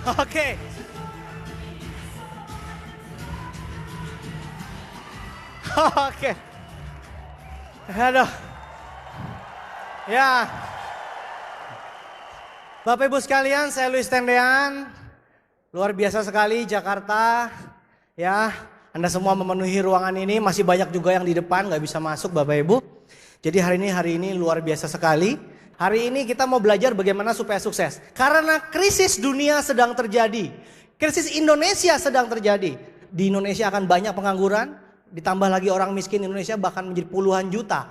Oke. Oke. Aduh. Ya. Bapak Ibu sekalian, saya Luis Tendean. Luar biasa sekali Jakarta. Ya, Anda semua memenuhi ruangan ini. Masih banyak juga yang di depan nggak bisa masuk Bapak Ibu. Jadi hari ini luar biasa sekali. Hari ini kita mau belajar bagaimana supaya sukses. Karena krisis dunia sedang terjadi. Krisis Indonesia sedang terjadi. Di Indonesia akan banyak pengangguran. Ditambah lagi orang miskin Indonesia bahkan menjadi puluhan juta.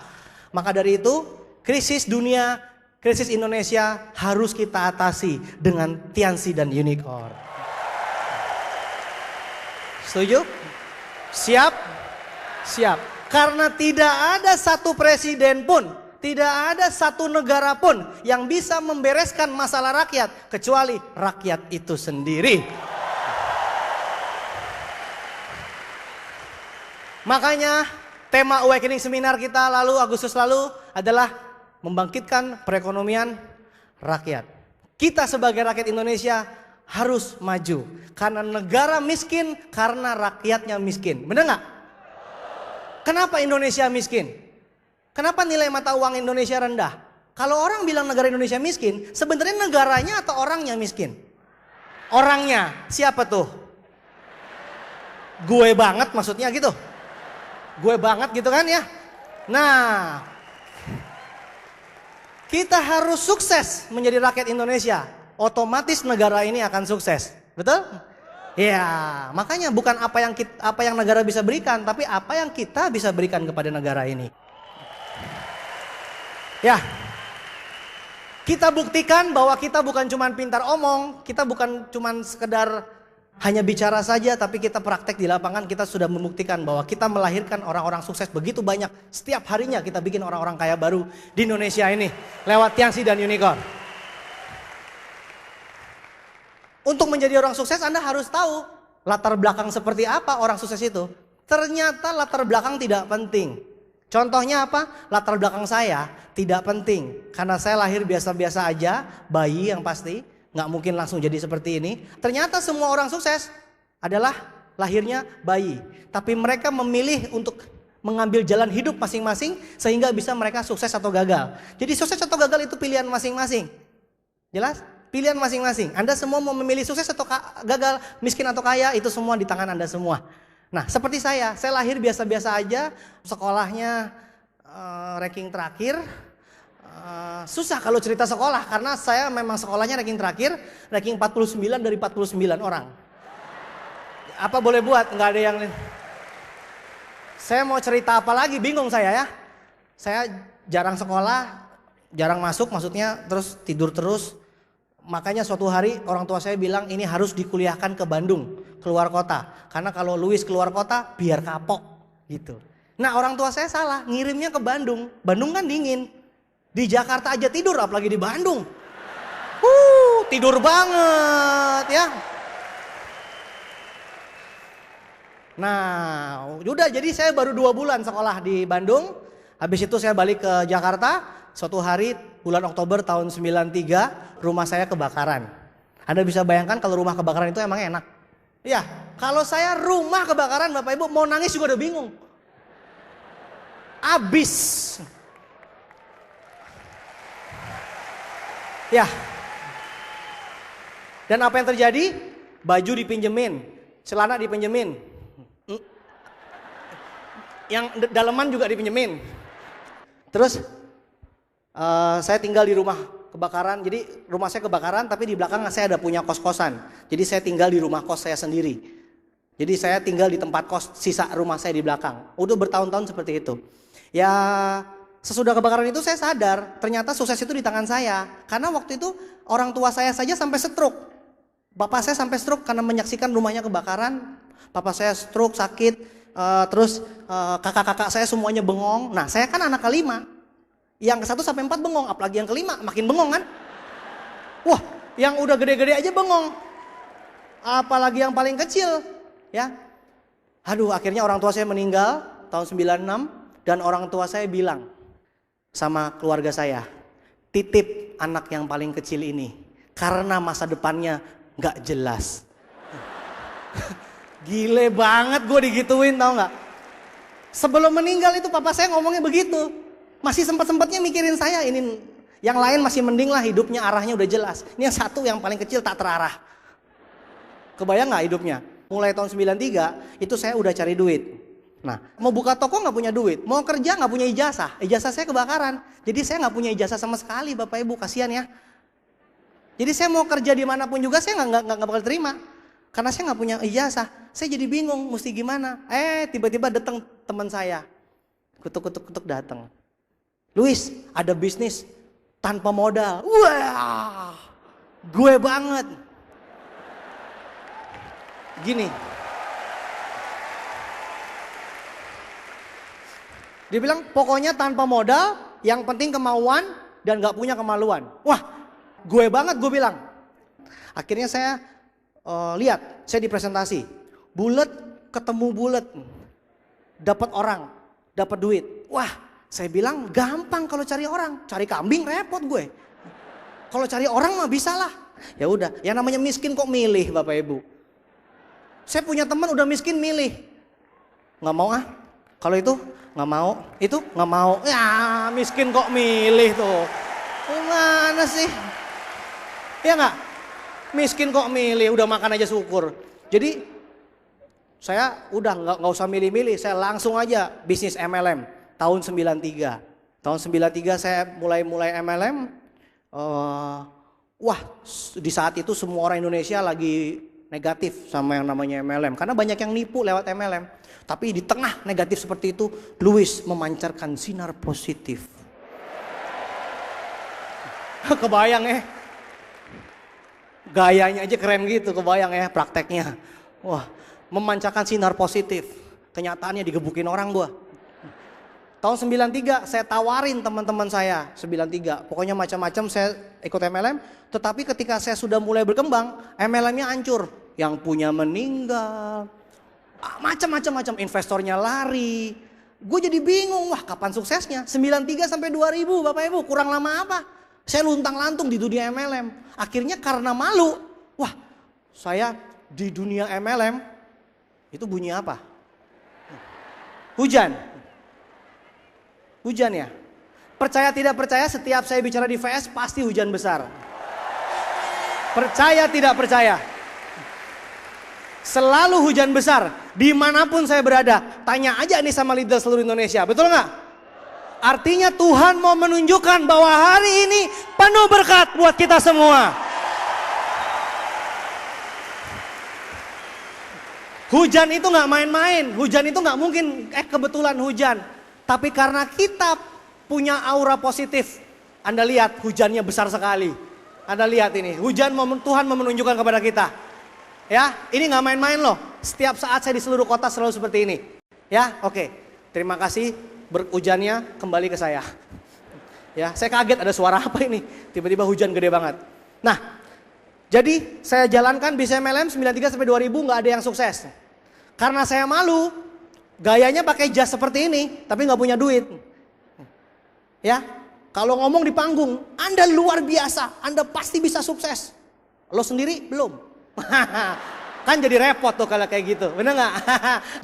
Maka dari itu krisis dunia, krisis Indonesia harus kita atasi dengan Tiansi dan Unicorn. Setuju? Siap? Siap. Karena tidak ada satu presiden pun, tidak ada satu negara pun yang bisa membereskan masalah rakyat kecuali rakyat itu sendiri. Makanya tema Awakening Seminar kita Agustus lalu adalah membangkitkan perekonomian rakyat. Kita sebagai rakyat Indonesia harus maju. Karena negara miskin, karena rakyatnya miskin. Benar nggak? Kenapa Indonesia miskin? Kenapa nilai mata uang Indonesia rendah? Kalau orang bilang negara Indonesia miskin, sebenarnya negaranya atau orangnya miskin? Orangnya. Siapa tuh? Gue banget maksudnya gitu. Gue banget gitu kan ya. Nah, kita harus sukses menjadi rakyat Indonesia. Otomatis negara ini akan sukses. Betul? Ya, makanya bukan apa yang negara bisa berikan, tapi apa yang kita bisa berikan kepada negara ini. Ya. Kita buktikan bahwa kita bukan cuma pintar omong, kita bukan cuma sekedar hanya bicara saja, tapi kita praktek di lapangan. Kita sudah membuktikan bahwa kita melahirkan orang-orang sukses begitu banyak. Setiap harinya kita bikin orang-orang kaya baru di Indonesia ini lewat Tiansi dan Unicorn. Untuk menjadi orang sukses Anda harus tahu latar belakang seperti apa orang sukses itu. Ternyata latar belakang tidak penting. Contohnya apa? Latar belakang saya tidak penting. Karena saya lahir biasa-biasa aja, bayi yang pasti. Nggak mungkin langsung jadi seperti ini. Ternyata semua orang sukses adalah lahirnya bayi. Tapi mereka memilih untuk mengambil jalan hidup masing-masing sehingga bisa mereka sukses atau gagal. Jadi sukses atau gagal itu pilihan masing-masing. Jelas? Pilihan masing-masing. Anda semua mau memilih sukses atau gagal, miskin atau kaya, itu semua di tangan Anda semua. Nah, seperti saya lahir biasa-biasa aja, sekolahnya ranking terakhir. Susah kalau cerita sekolah karena saya memang sekolahnya ranking terakhir, ranking 49 dari 49 orang. Apa boleh buat? Nggak ada yang. Saya mau cerita apa lagi? Bingung saya ya. Saya jarang sekolah, jarang masuk maksudnya, terus tidur terus. Makanya suatu hari orang tua saya bilang ini harus dikuliahkan ke Bandung, keluar kota. Karena kalau Luis keluar kota biar kapok gitu. Nah orang tua saya salah, ngirimnya ke Bandung. Bandung kan dingin. Di Jakarta aja tidur apalagi di Bandung. Tidur banget ya. Nah udah jadi saya baru 2 bulan sekolah di Bandung. Habis itu saya balik ke Jakarta. Suatu hari bulan Oktober tahun 93 rumah saya kebakaran. Anda bisa bayangkan kalau rumah kebakaran itu emang enak. Ya kalau saya rumah kebakaran Bapak Ibu mau nangis juga udah bingung. Abis. Ya. Dan apa yang terjadi? Baju dipinjemin, celana dipinjemin. Yang daleman juga dipinjemin. Terus saya tinggal di rumah kebakaran. Jadi rumah saya kebakaran tapi di belakang saya ada punya kos-kosan. Jadi saya tinggal di rumah kos saya sendiri. Jadi saya tinggal di tempat kos sisa rumah saya di belakang. Udah bertahun-tahun seperti itu. Ya sesudah kebakaran itu saya sadar ternyata sukses itu di tangan saya. Karena waktu itu orang tua saya saja sampai stroke. Bapak saya sampai stroke karena menyaksikan rumahnya kebakaran. Papa saya stroke sakit. Terus kakak-kakak saya semuanya bengong. Nah saya kan anak kelima. Yang ke-1 sampai 4 bengong, apalagi yang kelima makin bengong kan. Wah, yang udah gede-gede aja bengong. Apalagi yang paling kecil, ya. Aduh, akhirnya orang tua saya meninggal tahun 96 dan orang tua saya bilang sama keluarga saya, titip anak yang paling kecil ini karena masa depannya Nggak jelas. Gile banget gue digituin, tau nggak? Sebelum meninggal itu papa saya ngomongnya begitu. Masih sempat-sempatnya mikirin saya. Ini yang lain masih mending lah, hidupnya arahnya udah jelas. Ini yang satu yang paling kecil tak terarah. Kebayang nggak hidupnya? Mulai tahun 93 itu saya udah cari duit. Nah, mau buka toko nggak punya duit, mau kerja nggak punya ijazah. Ijazah saya kebakaran. Jadi saya nggak punya ijazah sama sekali, Bapak Ibu, kasihan ya. Jadi saya mau kerja dimanapun juga saya nggak bakal terima. Karena saya nggak punya ijazah. Saya jadi bingung mesti gimana. Tiba-tiba datang teman saya. Kutuk datang. Luis, ada bisnis tanpa modal. Wah, gue banget. Gini. Dia bilang pokoknya tanpa modal, yang penting kemauan dan gak punya kemaluan. Wah, gue banget gue bilang. Akhirnya saya lihat, saya dipresentasi. Bulet ketemu bulet. Dapat orang, dapat duit. Wah, saya bilang gampang kalau cari orang. Cari kambing repot gue. Kalau cari orang mah bisa lah. Ya udah, yang namanya miskin kok milih Bapak Ibu. Saya punya teman udah miskin milih. Gak mau ah. Kalau itu gak mau. Itu gak mau. Ya miskin kok milih tuh. Gimana sih? Ya gak? Miskin kok milih. Udah makan aja syukur. Jadi saya udah gak usah milih-milih. Saya langsung aja bisnis MLM. Tahun 93. Tahun 93 saya mulai MLM. Wah, di saat itu semua orang Indonesia lagi negatif sama yang namanya MLM. Karena banyak yang nipu lewat MLM. Tapi di tengah negatif seperti itu, Luis memancarkan sinar positif. Kebayang ya. Gayanya aja keren gitu, kebayang ya prakteknya. Wah, memancarkan sinar positif. Kenyataannya digebukin orang gua. Tahun 93 saya tawarin teman-teman saya, 93. Pokoknya macam-macam saya ikut MLM. Tetapi ketika saya sudah mulai berkembang, MLM-nya hancur. Yang punya meninggal, macam-macam, investornya lari. Gue jadi bingung, wah kapan suksesnya? 93 sampai 2000 Bapak Ibu, kurang lama apa? Saya luntang-lantung di dunia MLM. Akhirnya karena malu, wah saya di dunia MLM, itu bunyi apa? Hujan. Hujan ya? Percaya tidak percaya setiap saya bicara di VS pasti hujan besar. Percaya tidak percaya. Selalu hujan besar. Dimanapun saya berada. Tanya aja nih sama leader seluruh Indonesia. Betul nggak? Artinya Tuhan mau menunjukkan bahwa hari ini penuh berkat buat kita semua. Hujan itu nggak main-main. Hujan itu nggak mungkin kebetulan hujan. Tapi karena kita punya aura positif. Anda lihat hujannya besar sekali. Anda lihat ini. Hujan Tuhan mau menunjukkan kepada kita. Ya, ini nggak main-main loh. Setiap saat saya di seluruh kota selalu seperti ini. Ya, oke. Terima kasih hujannya kembali ke saya. Ya, saya kaget ada suara apa ini. Tiba-tiba hujan gede banget. Nah, jadi saya jalankan bisnis MLM 93 sampai 2000 nggak ada yang sukses. Karena saya malu, gayanya pakai jas seperti ini, tapi nggak punya duit. Ya, kalau ngomong di panggung, Anda luar biasa, Anda pasti bisa sukses. Lo sendiri belum. Kan jadi repot tuh kalau kayak gitu, bener nggak?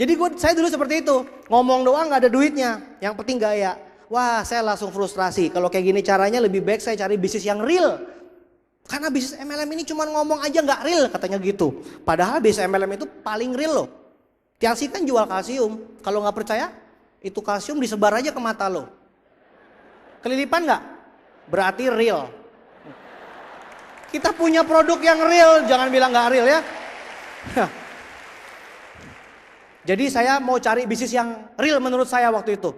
Jadi saya dulu seperti itu, ngomong doang nggak ada duitnya, yang penting gaya. Wah, saya langsung frustrasi. Kalau kayak gini caranya lebih baik saya cari bisnis yang real. Karena bisnis MLM ini cuma ngomong aja nggak real katanya gitu. Padahal bisnis MLM itu paling real loh. Tiangsi kan jual kalsium, kalau nggak percaya, itu kalsium disebar aja ke mata lo. Kelilipan nggak? Berarti real. Kita punya produk yang real, jangan bilang nggak real ya. Jadi saya mau cari bisnis yang real menurut saya waktu itu.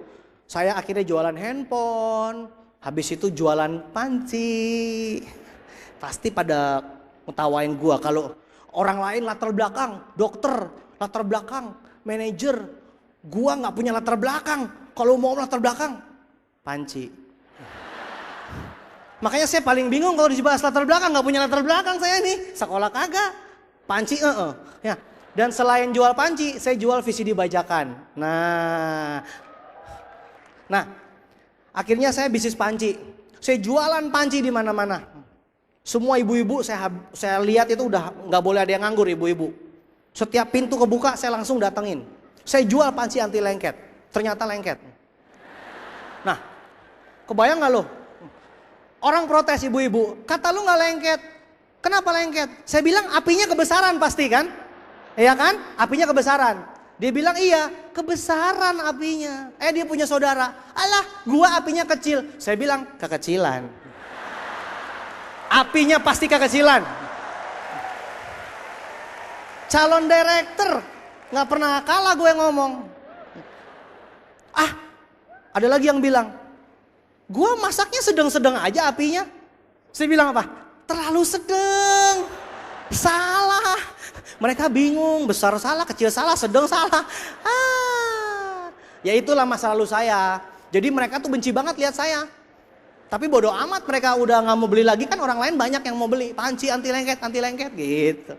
Saya akhirnya jualan handphone, habis itu jualan panci. Pasti pada ngetawain gua kalau orang lain latar belakang, dokter, latar belakang, manajer. Gua nggak punya latar belakang. Kalau mau latar belakang, panci. Makanya saya paling bingung kalau dibahas latar belakang, nggak punya latar belakang saya nih, sekolah kagak, panci ya. Dan selain jual panci, saya jual VCD bajakan. Nah, akhirnya saya bisnis panci, saya jualan panci di mana-mana. Semua ibu-ibu saya lihat itu udah nggak boleh ada yang nganggur ibu-ibu. Setiap pintu kebuka saya langsung datengin. Saya jual panci anti lengket. Ternyata lengket. Nah, kebayang nggak lo? Orang protes ibu-ibu, kata lu nggak lengket. Kenapa lengket? Saya bilang apinya kebesaran pasti kan? Iya kan? Apinya kebesaran. Dia bilang iya, kebesaran apinya. Dia punya saudara. Alah, gua apinya kecil. Saya bilang kekecilan. Apinya pasti kekecilan. Calon direktur nggak pernah kalah gue ngomong. Ada lagi yang bilang, gue masaknya sedang-sedang aja apinya. Saya bilang apa? Terlalu sedang. Salah. Mereka bingung, besar salah, kecil salah, sedang salah. Ya itulah masa lalu saya. Jadi mereka tuh benci banget lihat saya. Tapi bodoh amat, mereka udah gak mau beli lagi, kan orang lain banyak yang mau beli. Panci anti lengket gitu.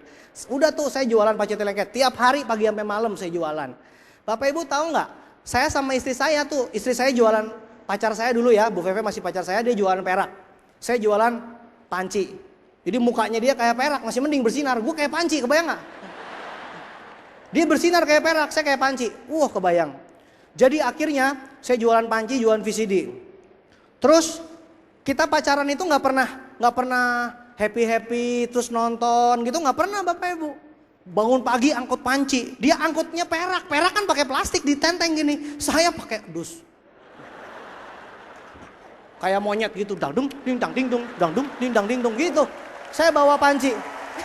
Udah tuh saya jualan panci anti lengket. Tiap hari pagi sampai malam saya jualan. Bapak Ibu tahu gak? Saya sama istri saya tuh, istri saya jualan, pacar saya dulu ya, Bu Feve masih pacar saya, dia jualan perak. Saya jualan panci. Jadi mukanya dia kayak perak, masih mending bersinar. Gue kayak panci, kebayang gak? Dia bersinar kayak perak, saya kayak panci. Wah, kebayang. Jadi akhirnya saya jualan panci, jualan VCD. Terus kita pacaran itu nggak pernah happy terus nonton gitu, nggak pernah Bapak Ibu. Bangun pagi angkut panci, dia angkutnya perak kan pakai plastik ditenteng gini. Saya pakai dus. Kayak monyet gitu, dangdung, dingdang, dingdung, dangdung, dingdang, dingdung gitu. Saya bawa panci.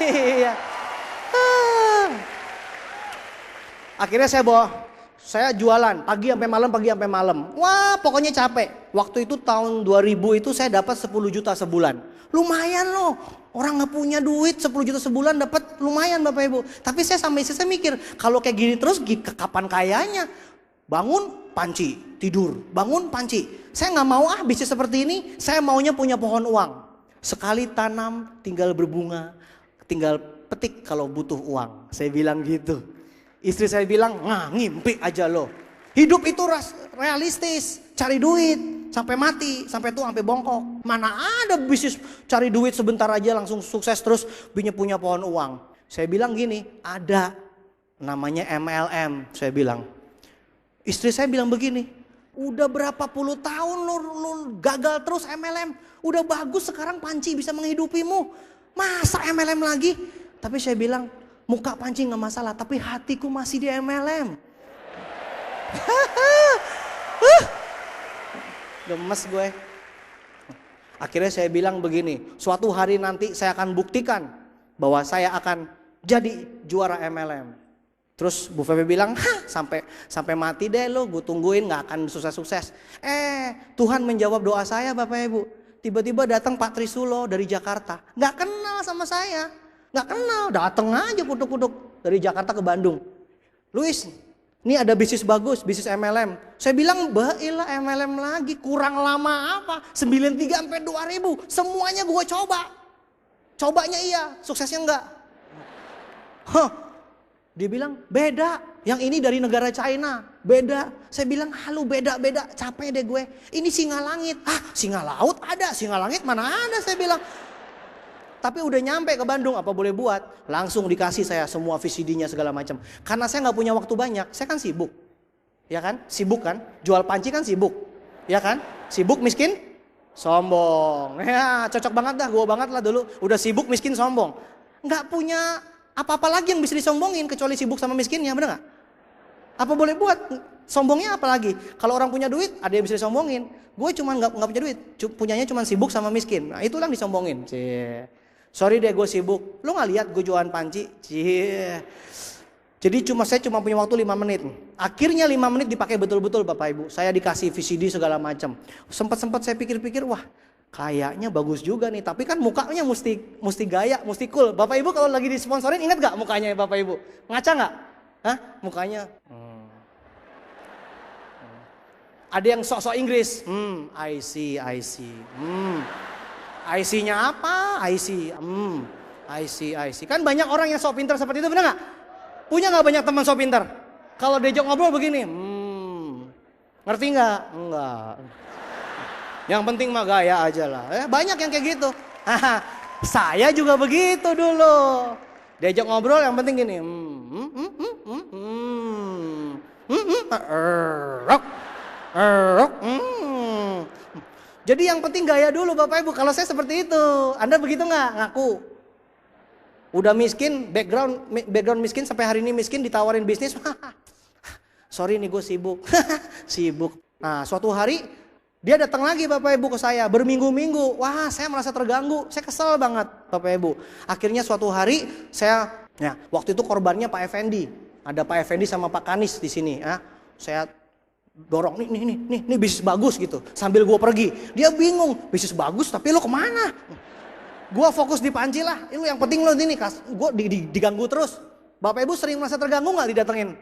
Iya. Akhirnya saya jualan pagi sampai malam. Wah, pokoknya capek. Waktu itu tahun 2000 itu saya dapat 10 juta sebulan. Lumayan loh. Orang nggak punya duit 10 juta sebulan dapat lumayan Bapak Ibu. Tapi saya sama istri saya mikir, kalau kayak gini terus kapan kayanya? Bangun panci, tidur, bangun panci. Saya nggak mau bisnis seperti ini. Saya maunya punya pohon uang. Sekali tanam tinggal berbunga, tinggal petik kalau butuh uang. Saya bilang gitu. Istri saya bilang, ngimpi aja loh. Hidup itu realistis, cari duit sampai mati, sampai tua, sampai bongkok. Mana ada bisnis cari duit sebentar aja langsung sukses terus punya pohon uang. Saya bilang gini, ada namanya MLM, saya bilang. Istri saya bilang begini, udah berapa puluh tahun lu gagal terus MLM. Udah bagus sekarang panci bisa menghidupimu. Masa MLM lagi? Tapi saya bilang, muka panci gak masalah, tapi hatiku masih di MLM. Gemes gue. Akhirnya saya bilang begini, suatu hari nanti saya akan buktikan bahwa saya akan jadi juara MLM. Terus Bu Febe bilang, sampai mati deh lo, gue tungguin gak akan sukses-sukses. Tuhan menjawab doa saya Bapak Ibu. Tiba-tiba datang Pak Trisulo dari Jakarta. Gak kenal sama saya. Gak kenal, datang aja kuduk-kuduk dari Jakarta ke Bandung. Luis, ini ada bisnis bagus, bisnis MLM. Saya bilang, bailah MLM lagi, kurang lama apa? 93 sampai 2000, semuanya gue coba. Cobanya iya, suksesnya enggak. Dia bilang, beda. Yang ini dari negara China, beda. Saya bilang, halo beda, capek deh gue. Ini singa langit. Singa laut ada, singa langit mana ada, saya bilang. Tapi udah nyampe ke Bandung, apa boleh buat? Langsung dikasih saya semua VCD-nya segala macam. Karena saya nggak punya waktu banyak, saya kan sibuk. Ya kan? Sibuk kan? Jual panci kan sibuk. Ya kan? Sibuk miskin, sombong. Ya cocok banget dah, gue banget lah dulu. Udah sibuk miskin sombong. Nggak punya apa-apa lagi yang bisa disombongin kecuali sibuk sama miskinnya, bener nggak? Apa boleh buat? Sombongnya apa lagi? Kalau orang punya duit, ada yang bisa disombongin. Gue cuma nggak punya duit, punyanya cuma sibuk sama miskin. Nah itulah yang disombongin. Sorry deh gue sibuk. Lu gak lihat gue jualan panci? Jadi saya cuma punya waktu 5 menit. Akhirnya 5 menit dipakai betul-betul Bapak Ibu. Saya dikasih VCD segala macam. Sempat saya pikir-pikir, wah kayaknya bagus juga nih. Tapi kan mukanya mesti gaya, mesti cool. Bapak Ibu kalau lagi disponsorin ingat gak mukanya Bapak Ibu? Ngaca gak? Mukanya. Ada yang sok-sok Inggris. I see. IC-nya apa? IC. Kan banyak orang yang sok pintar seperti itu, benar gak? Punya gak banyak teman sok pintar? Kalau diajak ngobrol begini, ngerti gak? Enggak. Yang penting mah gaya aja lah. Banyak yang kayak gitu. Saya juga begitu dulu. Diajak ngobrol yang penting gini. Jadi yang penting gaya dulu Bapak Ibu. Kalau saya seperti itu, Anda begitu nggak? Ngaku. Udah miskin, background miskin sampai hari ini miskin, ditawarin bisnis. Sorry nih gue sibuk. Sibuk. Nah suatu hari dia datang lagi Bapak Ibu ke saya berminggu-minggu. Wah saya merasa terganggu, saya kesel banget Bapak Ibu. Akhirnya suatu hari waktu itu korbannya Pak Effendi. Ada Pak Effendi sama Pak Kanis di sini. Saya dorong nih bisnis bagus gitu. Sambil gue pergi, dia bingung bisnis bagus tapi lo kemana? Gue fokus di panci lah. Lu yang penting lo ini gue diganggu terus. Bapak Ibu sering merasa terganggu nggak didatengin?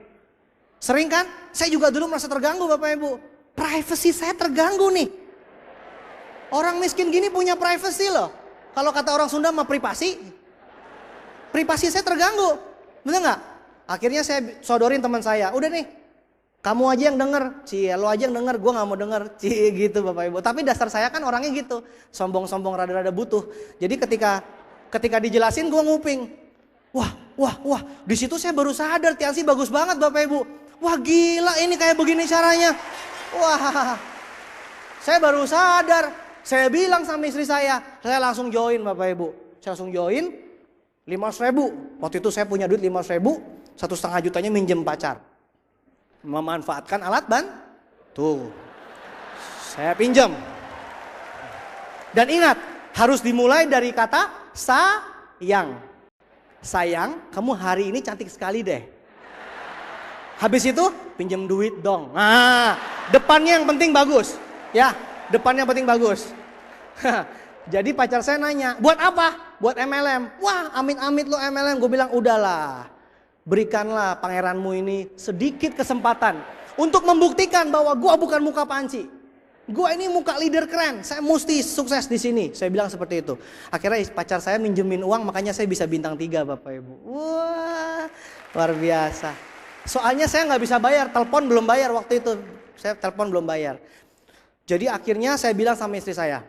Sering kan? Saya juga dulu merasa terganggu Bapak Ibu. Privacy saya terganggu nih. Orang miskin gini punya privacy loh. Kalau kata orang Sunda mah privasi. Privasi saya terganggu. Bener nggak? Akhirnya saya sodorin teman saya. Udah nih, kamu aja yang denger. Lo aja yang denger, gue gak mau denger. Gitu Bapak Ibu. Tapi dasar saya kan orangnya gitu. Sombong-sombong rada-rada butuh. Jadi ketika dijelasin gue nguping. Wah. Di situ saya baru sadar Tiansi bagus banget Bapak Ibu. Wah gila ini kayak begini caranya. Wah, saya baru sadar. Saya bilang sama istri saya langsung join Bapak Ibu. Saya langsung join 500.000. Waktu itu saya punya duit 500.000, 1,5 jutanya minjem pacar. Memanfaatkan alat tuh. Saya pinjam. Dan ingat, harus dimulai dari kata sayang. Sayang, kamu hari ini cantik sekali deh. Habis itu pinjam duit dong. Nah, depannya yang penting bagus. Ya, depannya penting bagus. Jadi pacar saya nanya, buat apa? Buat MLM. Wah, amit-amit lo MLM. Gue bilang, udahlah. Berikanlah pangeranmu ini sedikit kesempatan untuk membuktikan bahwa gue bukan muka panci. Gue ini muka leader keren. Saya mesti sukses di sini. Saya bilang seperti itu. Akhirnya pacar saya minjemin uang, makanya saya bisa bintang 3 Bapak Ibu. Wah, luar biasa. Soalnya saya nggak bisa bayar, telepon belum bayar waktu itu. Saya telepon belum bayar. Jadi akhirnya saya bilang sama istri saya,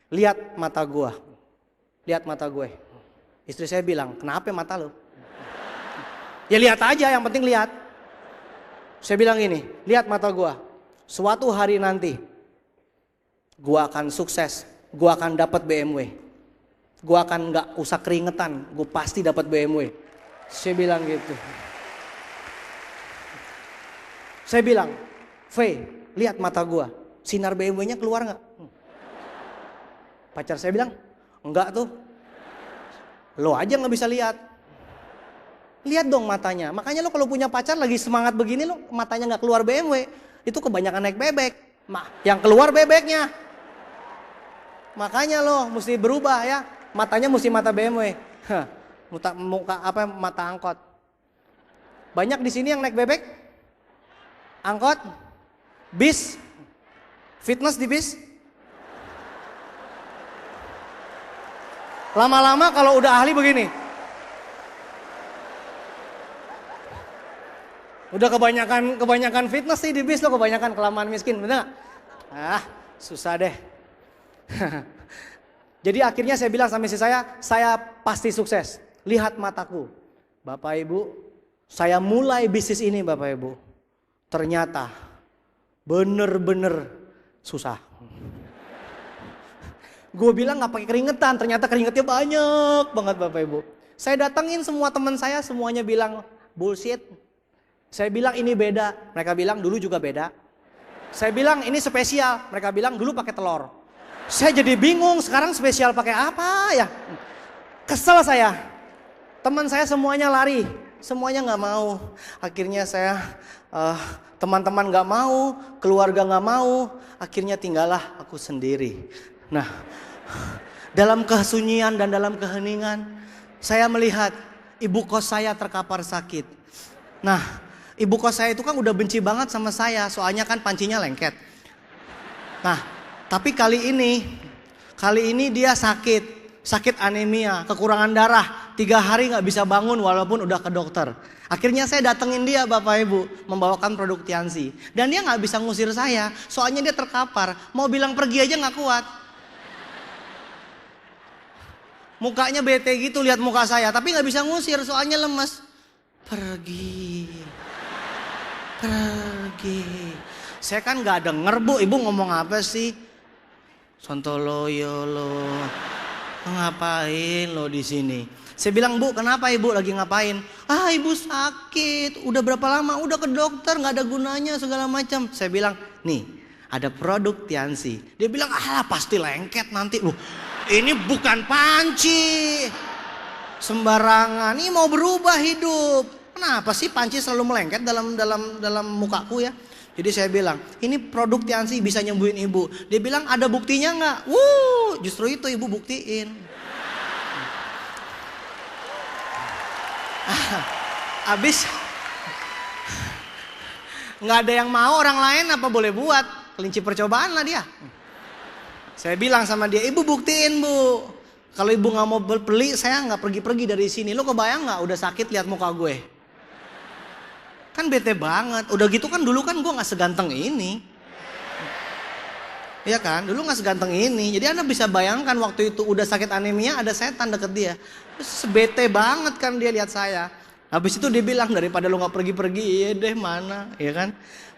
lihat mata gue. Lihat mata gue. Istri saya bilang, kenapa mata lo? Ya lihat aja, yang penting lihat. Saya bilang gini, lihat mata gue. Suatu hari nanti, gue akan sukses. Gue akan dapat BMW. Gue akan nggak usah keringetan. Gue pasti dapat BMW. Saya bilang gitu. Saya bilang, Faye, lihat mata gua, sinar BMW-nya keluar nggak? Pacar saya bilang, enggak tuh. Lo aja nggak bisa lihat. Lihat dong matanya. Makanya lo kalau punya pacar lagi semangat begini lo matanya nggak keluar BMW, itu kebanyakan naik bebek. Yang keluar bebeknya. Makanya lo mesti berubah ya. Matanya mesti mata BMW. Mata angkot. Banyak di sini yang naik bebek. Angkot, bis, fitness di bis. Lama-lama kalau udah ahli begini. Udah kebanyakan fitness sih di bis lo, kebanyakan kelamaan miskin, bener gak? Susah deh. Jadi akhirnya saya bilang sama istri saya pasti sukses. Lihat mataku. Bapak Ibu, saya mulai bisnis ini Bapak Ibu. Ternyata bener-bener susah. Gue bilang gak pakai keringetan, ternyata keringetnya banyak banget Bapak Ibu. Saya datengin semua teman saya, semuanya bilang bullshit. Saya bilang ini beda, mereka bilang dulu juga beda. Saya bilang ini spesial, mereka bilang dulu pakai telur. Saya jadi bingung, sekarang spesial pakai apa ya? Kesel saya. Teman saya semuanya lari, semuanya gak mau. Akhirnya saya teman-teman gak mau, keluarga gak mau, akhirnya tinggallah aku sendiri. Nah, dalam kesunyian dan dalam keheningan, saya melihat ibu kos saya terkapar sakit. Nah, ibu kos saya itu kan udah benci banget sama saya, soalnya kan pancinya lengket. Nah, tapi kali ini dia sakit anemia, kekurangan darah, 3 hari gak bisa bangun walaupun udah ke dokter. Akhirnya saya datengin dia Bapak Ibu, membawakan produk Tiansi. Dan dia gak bisa ngusir saya, soalnya dia terkapar. Mau bilang pergi aja gak kuat. Mukanya bete gitu lihat muka saya, tapi nggak bisa ngusir soalnya lemes. Pergi. Saya kan nggak denger Bu, Ibu ngomong apa sih? Sontoloyo lo, ngapain lo di sini? Saya bilang, Bu, kenapa Ibu lagi ngapain? Ah, Ibu sakit. Udah berapa lama? Udah ke dokter, nggak ada gunanya segala macam. Saya bilang, nih, ada produk Tiansi. Dia bilang, ah, pasti lengket nanti. Loh, ini bukan panci. Sembarangan. Ini mau berubah hidup. Kenapa sih panci selalu melengket dalam mukaku ya? Jadi saya bilang, ini produk Tiansi bisa nyembuhin Ibu. Dia bilang, ada buktinya nggak? Justru itu Ibu buktiin. Abis nggak ada yang mau, orang lain apa boleh buat? Kelinci percobaan lah dia. Saya bilang sama dia, Ibu buktiin Bu. Kalau Ibu nggak mau beli, saya nggak pergi-pergi dari sini. Lo kebayang nggak? Udah sakit lihat muka gue. Kan bete banget. Udah gitu kan dulu kan gue gak seganteng ini. Iya kan? Dulu gak seganteng ini. Jadi Anda bisa bayangkan waktu itu udah sakit anemia ada setan deket dia. Terus bete banget kan dia lihat saya. Habis itu dia bilang daripada lo gak pergi-pergi, iya deh mana. Iya kan?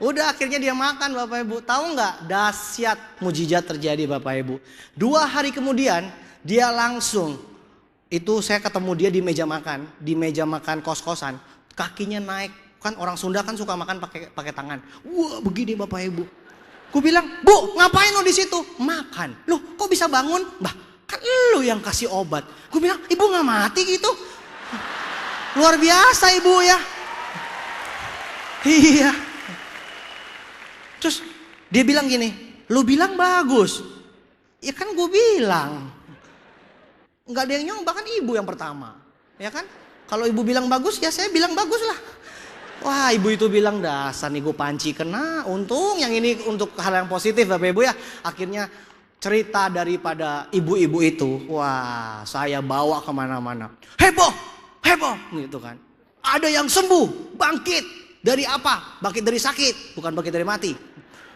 Udah akhirnya dia makan Bapak Ibu. Tahu gak? Dahsyat mujizat terjadi Bapak Ibu. 2 hari kemudian dia langsung. Itu saya ketemu dia di meja makan. Di meja makan kos-kosan. Kakinya naik. Kan orang Sunda kan suka makan pakai tangan. Wah, begini Bapak Ibu. Gue bilang, Bu, ngapain lo di situ? Makan. Loh, kok bisa bangun? Bah, kan lo yang kasih obat. Gue bilang, Ibu nggak mati gitu? Luar biasa Ibu ya. Iya. Terus dia bilang gini, lo bilang bagus. Ya kan gue bilang. Nggak ada yang nyoba kan Ibu yang pertama. Ya kan? Kalau Ibu bilang bagus, ya saya bilang bagus lah. Wah, Ibu itu bilang, dasar nih gue panci kena. Untung yang ini untuk hal yang positif Bapak Ibu ya. Akhirnya cerita daripada ibu-ibu itu, wah saya bawa kemana-mana. Heboh, heboh gitu kan. Ada yang sembuh, bangkit. Dari apa? Bangkit dari sakit, bukan bangkit dari mati.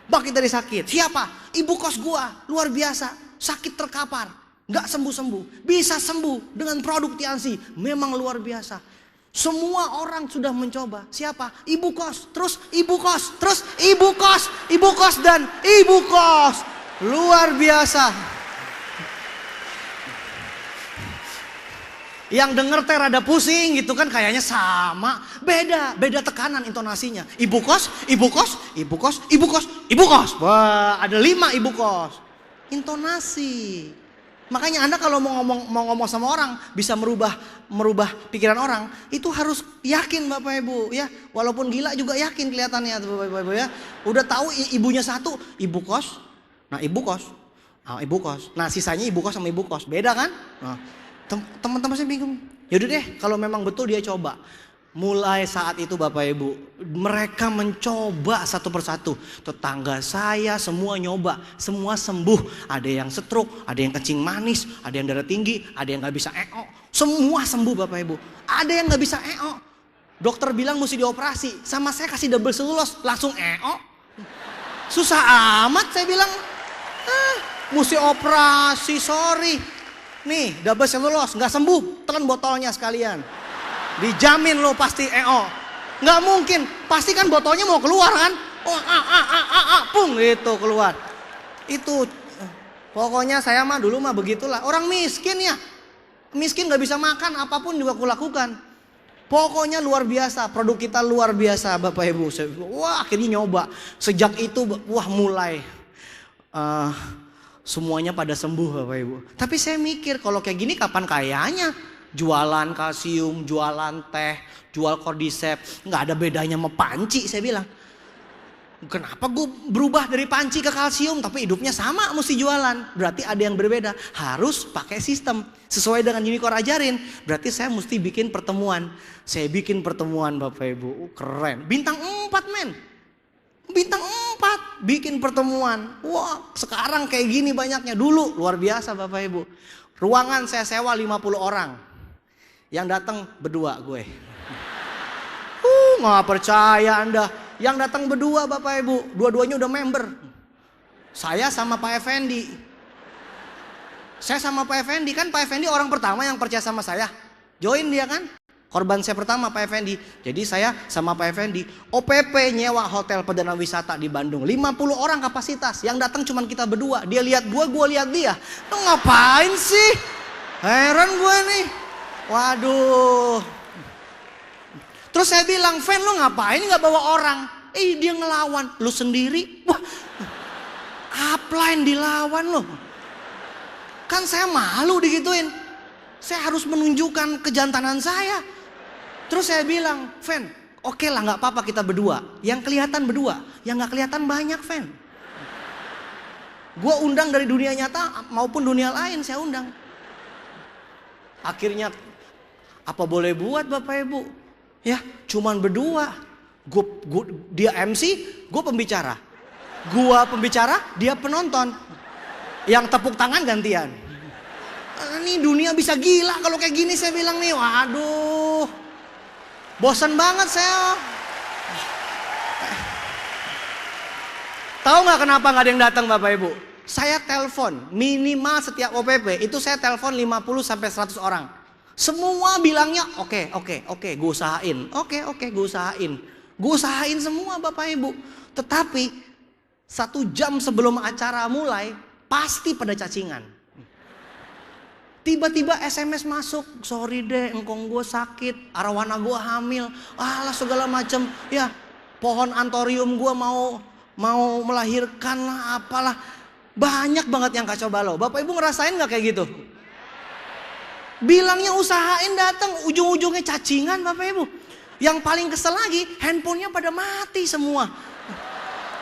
Bangkit dari sakit. Siapa? Ibu kos gua, luar biasa. Sakit terkapar, gak sembuh-sembuh. Bisa sembuh dengan produk Tiansi. Memang luar biasa. Semua orang sudah mencoba. Siapa? Ibu kos, terus ibu kos, terus ibu kos, ibu kos dan ibu kos. Luar biasa. Yang denger teh rada pusing gitu kan, kayaknya sama. Beda tekanan intonasinya. Ibu kos, ibu kos, ibu kos, ibu kos, ibu kos. Wah, ada 5 ibu kos. Intonasi. Makanya Anda kalau mau ngomong sama orang bisa merubah pikiran orang, itu harus yakin Bapak Ibu ya. Walaupun gila juga yakin kelihatannya Bapak Ibu ya. Udah tahu ibunya satu, ibu kos. Nah, ibu kos. Nah, ibu kos. Nah, sisanya ibu kos sama ibu kos. Beda kan? Nah, teman-teman saya bingung. Yaudah deh, kalau memang betul dia coba. Mulai saat itu Bapak Ibu, mereka mencoba satu persatu. Tetangga saya semua nyoba, semua sembuh. Ada yang stroke, ada yang kencing manis, ada yang darah tinggi, ada yang gak bisa EO. Semua sembuh Bapak Ibu. Ada yang gak bisa EO. Dokter bilang mesti dioperasi, sama saya kasih double selulose, langsung EO. Susah amat saya bilang, mesti operasi, sorry. Nih double selulose, gak sembuh, telan botolnya sekalian. Dijamin lo pasti EO. Nggak mungkin, pasti kan botolnya mau keluar kan. Pung gitu keluar. Itu pokoknya saya mah dulu mah begitulah. Orang miskin ya. Miskin nggak bisa makan, apapun juga kulakukan. Pokoknya luar biasa, produk kita luar biasa Bapak Ibu. Wah, akhirnya nyoba. Sejak itu wah mulai semuanya pada sembuh Bapak Ibu. Tapi saya mikir kalau kayak gini kapan kayanya? Jualan kalsium, jualan teh, jual cordyceps, nggak ada bedanya sama panci saya bilang. Kenapa gue berubah dari panci ke kalsium tapi hidupnya sama mesti jualan? Berarti ada yang berbeda, harus pakai sistem sesuai dengan Unicorn ajarin. Berarti saya mesti bikin pertemuan. Saya bikin pertemuan Bapak Ibu, keren. Bintang 4 men. Bintang 4 bikin pertemuan. Wah, sekarang kayak gini banyaknya. Dulu luar biasa Bapak Ibu. Ruangan saya sewa 50 orang. Yang datang berdua gue. Nggak percaya Anda. Yang datang berdua Bapak Ibu. Dua-duanya udah member. Saya sama Pak Effendi. Saya sama Pak Effendi, kan Pak Effendi orang pertama yang percaya sama saya. Join dia kan. Korban saya pertama Pak Effendi. Jadi saya sama Pak Effendi OPP nyewa hotel Perdana Wisata di Bandung. 50 orang kapasitas. Yang datang cuma kita berdua. Dia lihat gue lihat dia. Lu ngapain sih? Heran gue nih. Waduh. Terus saya bilang, Fen lu ngapain gak bawa orang? Dia ngelawan. Lu sendiri? Wah, upline dilawan lo. Kan saya malu digituin. Saya harus menunjukkan kejantanan saya. Terus saya bilang, Fen, oke lah gak apa-apa kita berdua. Yang kelihatan berdua, yang gak kelihatan banyak, Fen. Gue undang dari dunia nyata maupun dunia lain saya undang. Akhirnya, apa boleh buat Bapak Ibu? Ya, cuman berdua. Dia MC, gue pembicara. Gue pembicara, dia penonton. Yang tepuk tangan gantian. Ini dunia bisa gila kalau kayak gini saya bilang nih. Waduh. Bosan banget saya. Tahu nggak kenapa nggak ada yang datang Bapak Ibu? Saya telepon minimal setiap OPP itu saya telepon 50 sampai 100 orang. Semua bilangnya oke, gue usahain. Oke, gue usahain. Gue usahain semua Bapak Ibu. Tetapi 1 jam sebelum acara mulai pasti pada cacingan. Tiba-tiba SMS masuk, sorry deh, engkong gue sakit, arwana gue hamil, alah segala macem, ya pohon antorium gue mau melahirkan lah, apalah, banyak banget yang kacau balau. Bapak Ibu ngerasain nggak kayak gitu? Bilangnya usahain datang, ujung-ujungnya cacingan Bapak Ibu. Yang paling kesel lagi, handphonenya pada mati semua.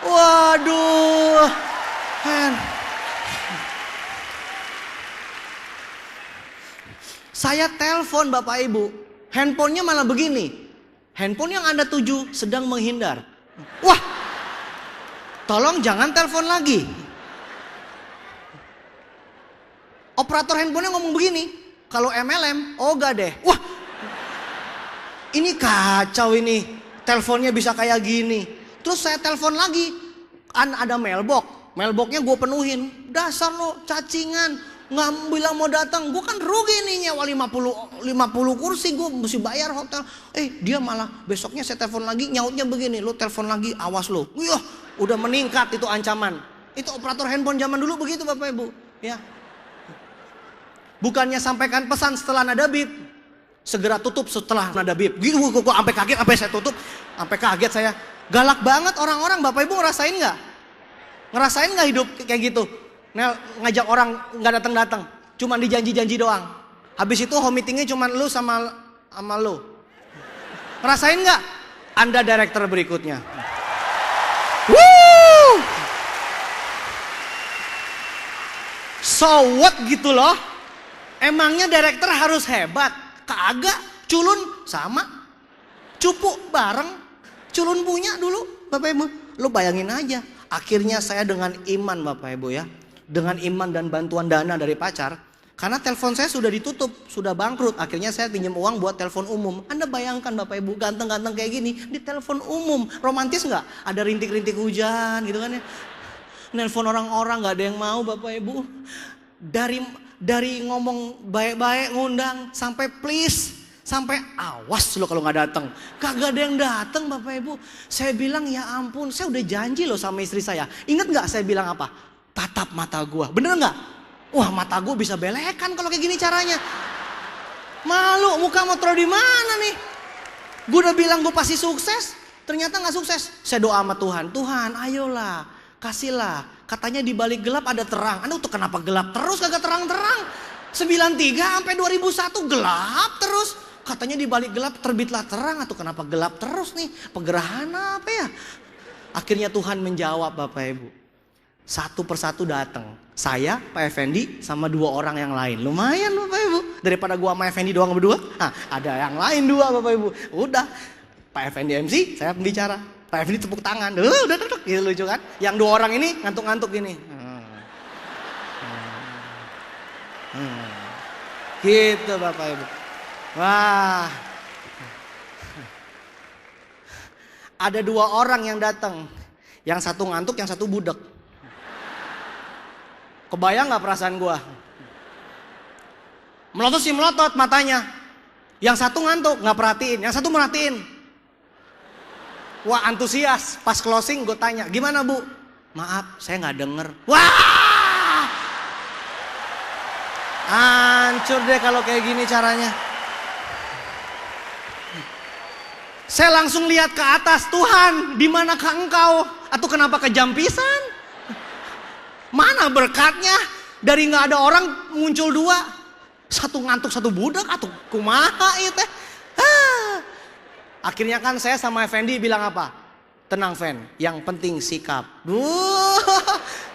Waduh, saya telepon Bapak Ibu, handphonenya malah begini. Handphone yang Anda tuju sedang menghindar. Wah, tolong jangan telepon lagi. Operator handphonenya ngomong begini, kalau MLM, ogah deh. Wah, ini kacau ini, teleponnya bisa kayak gini. Terus saya telepon lagi, ada mailbox. Mailboxnya gue penuhin. Dasar lo cacingan. Nggak bilang mau datang, gue kan rugi nih nyewa 50 kursi, gue mesti bayar hotel. Dia malah besoknya saya telepon lagi, nyautnya begini, lo telepon lagi, awas lo. Wih, udah meningkat itu ancaman. Itu operator handphone zaman dulu begitu Bapak Ibu. Ya. Bukannya sampaikan pesan setelah nada bip, segera tutup setelah nada bip. Gitu, gue sampai kaget, sampai saya tutup, sampai kaget saya. Galak banget orang-orang, Bapak Ibu ngerasain nggak? Ngerasain nggak hidup kayak gitu? Ngajak orang nggak datang, cuma dijanji-janji doang. Habis itu home meetingnya cuma lu sama lu. Ngerasain nggak? Anda director berikutnya. Woo! So what gitu loh? Emangnya director harus hebat? Kagak, culun sama. Cupu bareng. Culun punya dulu Bapak Ibu. Lu bayangin aja. Akhirnya saya dengan iman Bapak Ibu ya. Dengan iman dan bantuan dana dari pacar, karena telepon saya sudah ditutup, sudah bangkrut. Akhirnya saya pinjam uang buat telepon umum. Anda bayangkan Bapak Ibu, ganteng-ganteng kayak gini di telepon umum, romantis nggak? Ada rintik-rintik hujan gitu kan ya. Nelpon orang-orang nggak ada yang mau Bapak Ibu. Dari ngomong baik-baik ngundang sampai please, sampai awas lo kalau nggak datang. Kagak ada yang datang Bapak Ibu. Saya bilang ya ampun, saya udah janji loh sama istri saya. Ingat nggak saya bilang apa? Tatap mata gua, bener nggak? Wah, mata gua bisa belekan kalau kayak gini caranya. Malu, muka mau taruh di mana nih? Gua udah bilang gua pasti sukses, ternyata nggak sukses. Saya doa sama Tuhan, Tuhan ayolah, kasihlah. Katanya di balik gelap ada terang. Anda tuh kenapa gelap terus, kagak terang-terang? 93 sampai 2001 gelap terus. Katanya di balik gelap terbitlah terang, atau kenapa gelap terus nih? Pegerhana apa ya? Akhirnya Tuhan menjawab Bapak Ibu. Satu persatu datang. Saya, Pak Effendi, sama 2 orang yang lain. Lumayan Bapak Ibu. Daripada gua sama Effendi doang berdua, ada yang lain 2 Bapak Ibu. Udah, Pak Effendi MC, saya pembicara. Pak Effendi tepuk tangan. Udah, gitu lucu kan? Yang 2 orang ini ngantuk-ngantuk gini. Gitu Bapak Ibu. Wah. Ada 2 orang yang datang. Yang satu ngantuk, yang satu budek. Kebayang gak perasaan gua? Melotot sih melotot matanya. Yang satu ngantuk, nggak perhatiin. Yang satu merhatiin. Wah, antusias. Pas closing gue tanya, gimana Bu? Maaf, saya nggak denger. Wah! Hancur deh kalau kayak gini caranya. Saya langsung lihat ke atas, Tuhan, di manakah Engkau? Atau kenapa kejam pisan? Mana berkatnya? Dari nggak ada orang muncul dua. Satu ngantuk, satu budak, atau kumaha itu. Akhirnya kan saya sama Effendi bilang apa? Tenang Fen, yang penting sikap.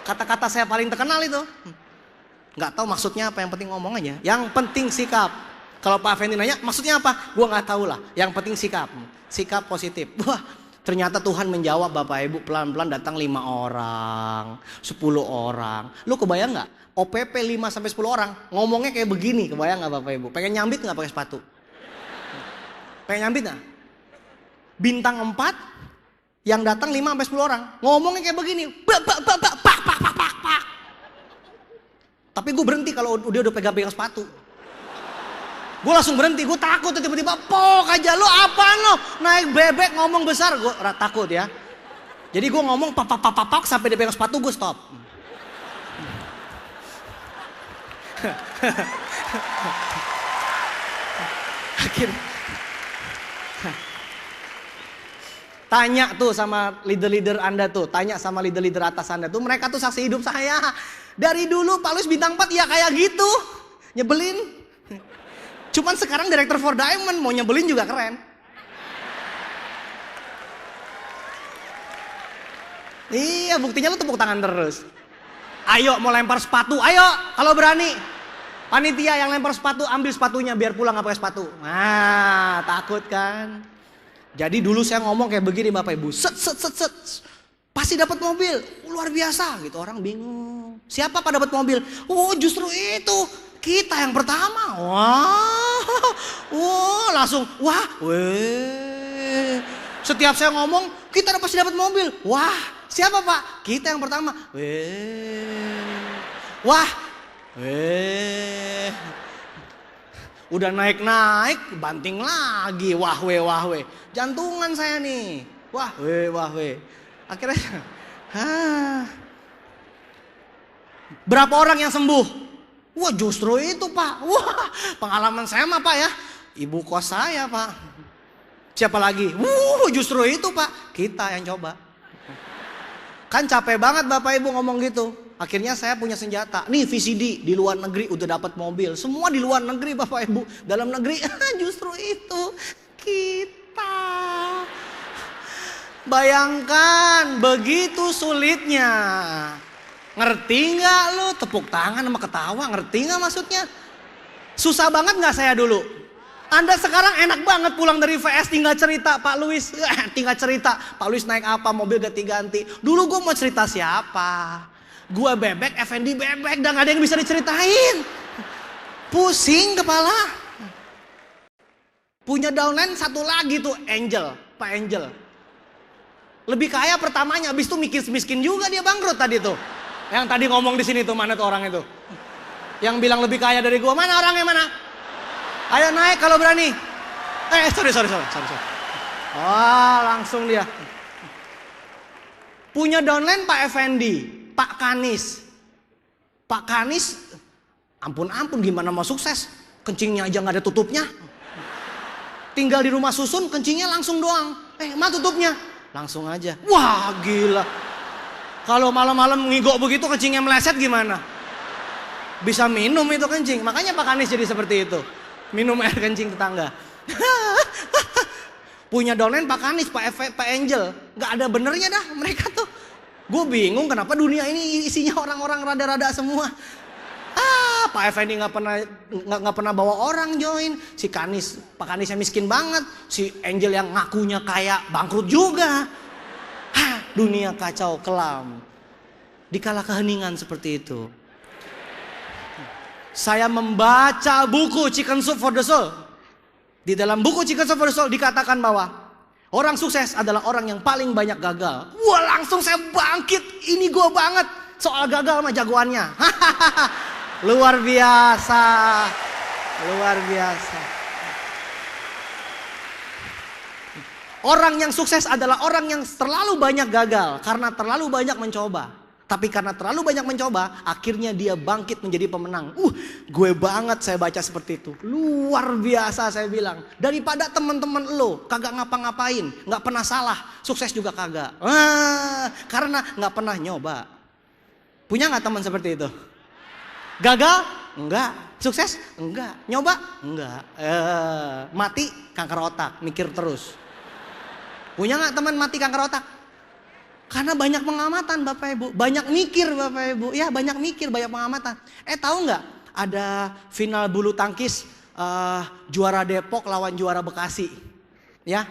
Kata-kata saya paling terkenal itu. Nggak tahu maksudnya apa, yang penting ngomong aja. Yang penting sikap. Kalau Pak Effendi nanya, maksudnya apa? Gua nggak tahu lah. Yang penting sikap. Sikap positif. Wah, ternyata Tuhan menjawab Bapak Ibu, pelan-pelan datang 5 orang, 10 orang. Lu kebayang nggak? OPP 5-10 orang ngomongnya kayak begini, kebayang nggak Bapak Ibu? Pengen nyambit nggak pakai sepatu? Pengen nyambit nggak? Bintang 4 yang datang 5-10 orang ngomongnya kayak begini, pak. Tapi gue berhenti kalau dia udah pegang sepatu. Gue langsung berhenti, gue takut tiba-tiba pok aja, lo apaan lo naik bebek ngomong besar, gue takut ya. Jadi gue ngomong pak sampai dia pegang sepatu, gue stop. Akhirnya tanya tuh sama leader-leader Anda tuh, tanya sama leader-leader atas Anda tuh, mereka tuh saksi hidup saya. Dari dulu Pak Luis bintang 4 ya kayak gitu, nyebelin. Cuman sekarang Director for Diamond, mau nyebelin juga keren. Iya, buktinya lu tepuk tangan terus. Ayo mau lempar sepatu, ayo kalau berani. Panitia yang lempar sepatu, ambil sepatunya biar pulang gak pakai sepatu. Nah, takut kan? Jadi dulu saya ngomong kayak begini Bapak Ibu, set, pasti dapat mobil, luar biasa gitu. Orang bingung, siapa Pak dapat mobil? Oh justru itu, kita yang pertama. Wah, langsung, weh. Setiap saya ngomong, kita pasti dapat mobil. Wah, siapa Pak? Kita yang pertama. Wah, udah naik, banting lagi, wah weh. Jantungan saya nih, wah weh. Akhirnya, berapa orang yang sembuh? Wah justru itu Pak, wah pengalaman saya mah Pak ya, ibu kos saya Pak. Siapa lagi? Justru itu Pak, kita yang coba. Kan capek banget Bapak Ibu ngomong gitu. Akhirnya saya punya senjata. Nih VCD di luar negeri udah dapat mobil. Semua di luar negeri Bapak Ibu. Dalam negeri justru itu kita. Bayangkan begitu sulitnya. Ngerti nggak lu? Tepuk tangan sama ketawa. Ngerti nggak maksudnya? Susah banget nggak saya dulu? Anda sekarang enak banget pulang dari VS tinggal cerita Pak Luis. Tinggal cerita Pak Luis naik apa, mobil ganti-ganti. Dulu gue mau cerita siapa? Gue bebek, Effendi bebek, dan gak ada yang bisa diceritain. Pusing kepala. Punya downline satu lagi tuh, Angel, Pak Angel. Lebih kaya pertamanya, habis itu miskin juga dia bangkrut tadi tuh. Yang tadi ngomong di sini tuh, mana tuh orang itu? Yang bilang lebih kaya dari gue, mana orangnya mana? Ayo naik kalau berani. Sorry. Oh, langsung dia. Punya downline Pak Effendi. Pak Kanis, ampun gimana mau sukses, kencingnya aja nggak ada tutupnya. Tinggal di rumah susun, kencingnya langsung doang. Tutupnya, langsung aja. Wah gila. Kalau malam-malam ngigok begitu kencingnya meleset gimana? Bisa minum itu kencing, makanya Pak Kanis jadi seperti itu. Minum air kencing tetangga. Punya downline Pak Kanis, Pak Angel, nggak ada benernya dah mereka tuh. Gue bingung kenapa dunia ini isinya orang-orang rada-rada semua. Pak Effendi nggak pernah bawa orang join. Si Kanis, Pak Kanisnya miskin banget. Si Angel yang ngakunya kaya bangkrut juga. Dunia kacau kelam. Dikala keheningan seperti itu. Saya membaca buku Chicken Soup for the Soul. Di dalam buku Chicken Soup for the Soul dikatakan bahwa orang sukses adalah orang yang paling banyak gagal. Wah langsung saya bangkit. Ini gue banget. Soal gagal mah jagoannya. Luar biasa. Luar biasa. Orang yang sukses adalah orang yang terlalu banyak gagal karena terlalu banyak mencoba. Tapi karena terlalu banyak mencoba, akhirnya dia bangkit menjadi pemenang. Gue banget saya baca seperti itu. Luar biasa saya bilang. Daripada teman-teman lo kagak ngapa-ngapain, nggak pernah salah, sukses juga kagak. Karena nggak pernah nyoba. Punya nggak teman seperti itu? Gagal? Enggak. Sukses? Enggak. Nyoba? Enggak. Mati kanker otak, mikir terus. Punya nggak teman mati kanker otak? Karena banyak pengamatan Bapak Ibu, banyak mikir Bapak Ibu, ya banyak mikir, banyak pengamatan. Tahu nggak? Ada final bulu tangkis juara Depok lawan juara Bekasi, ya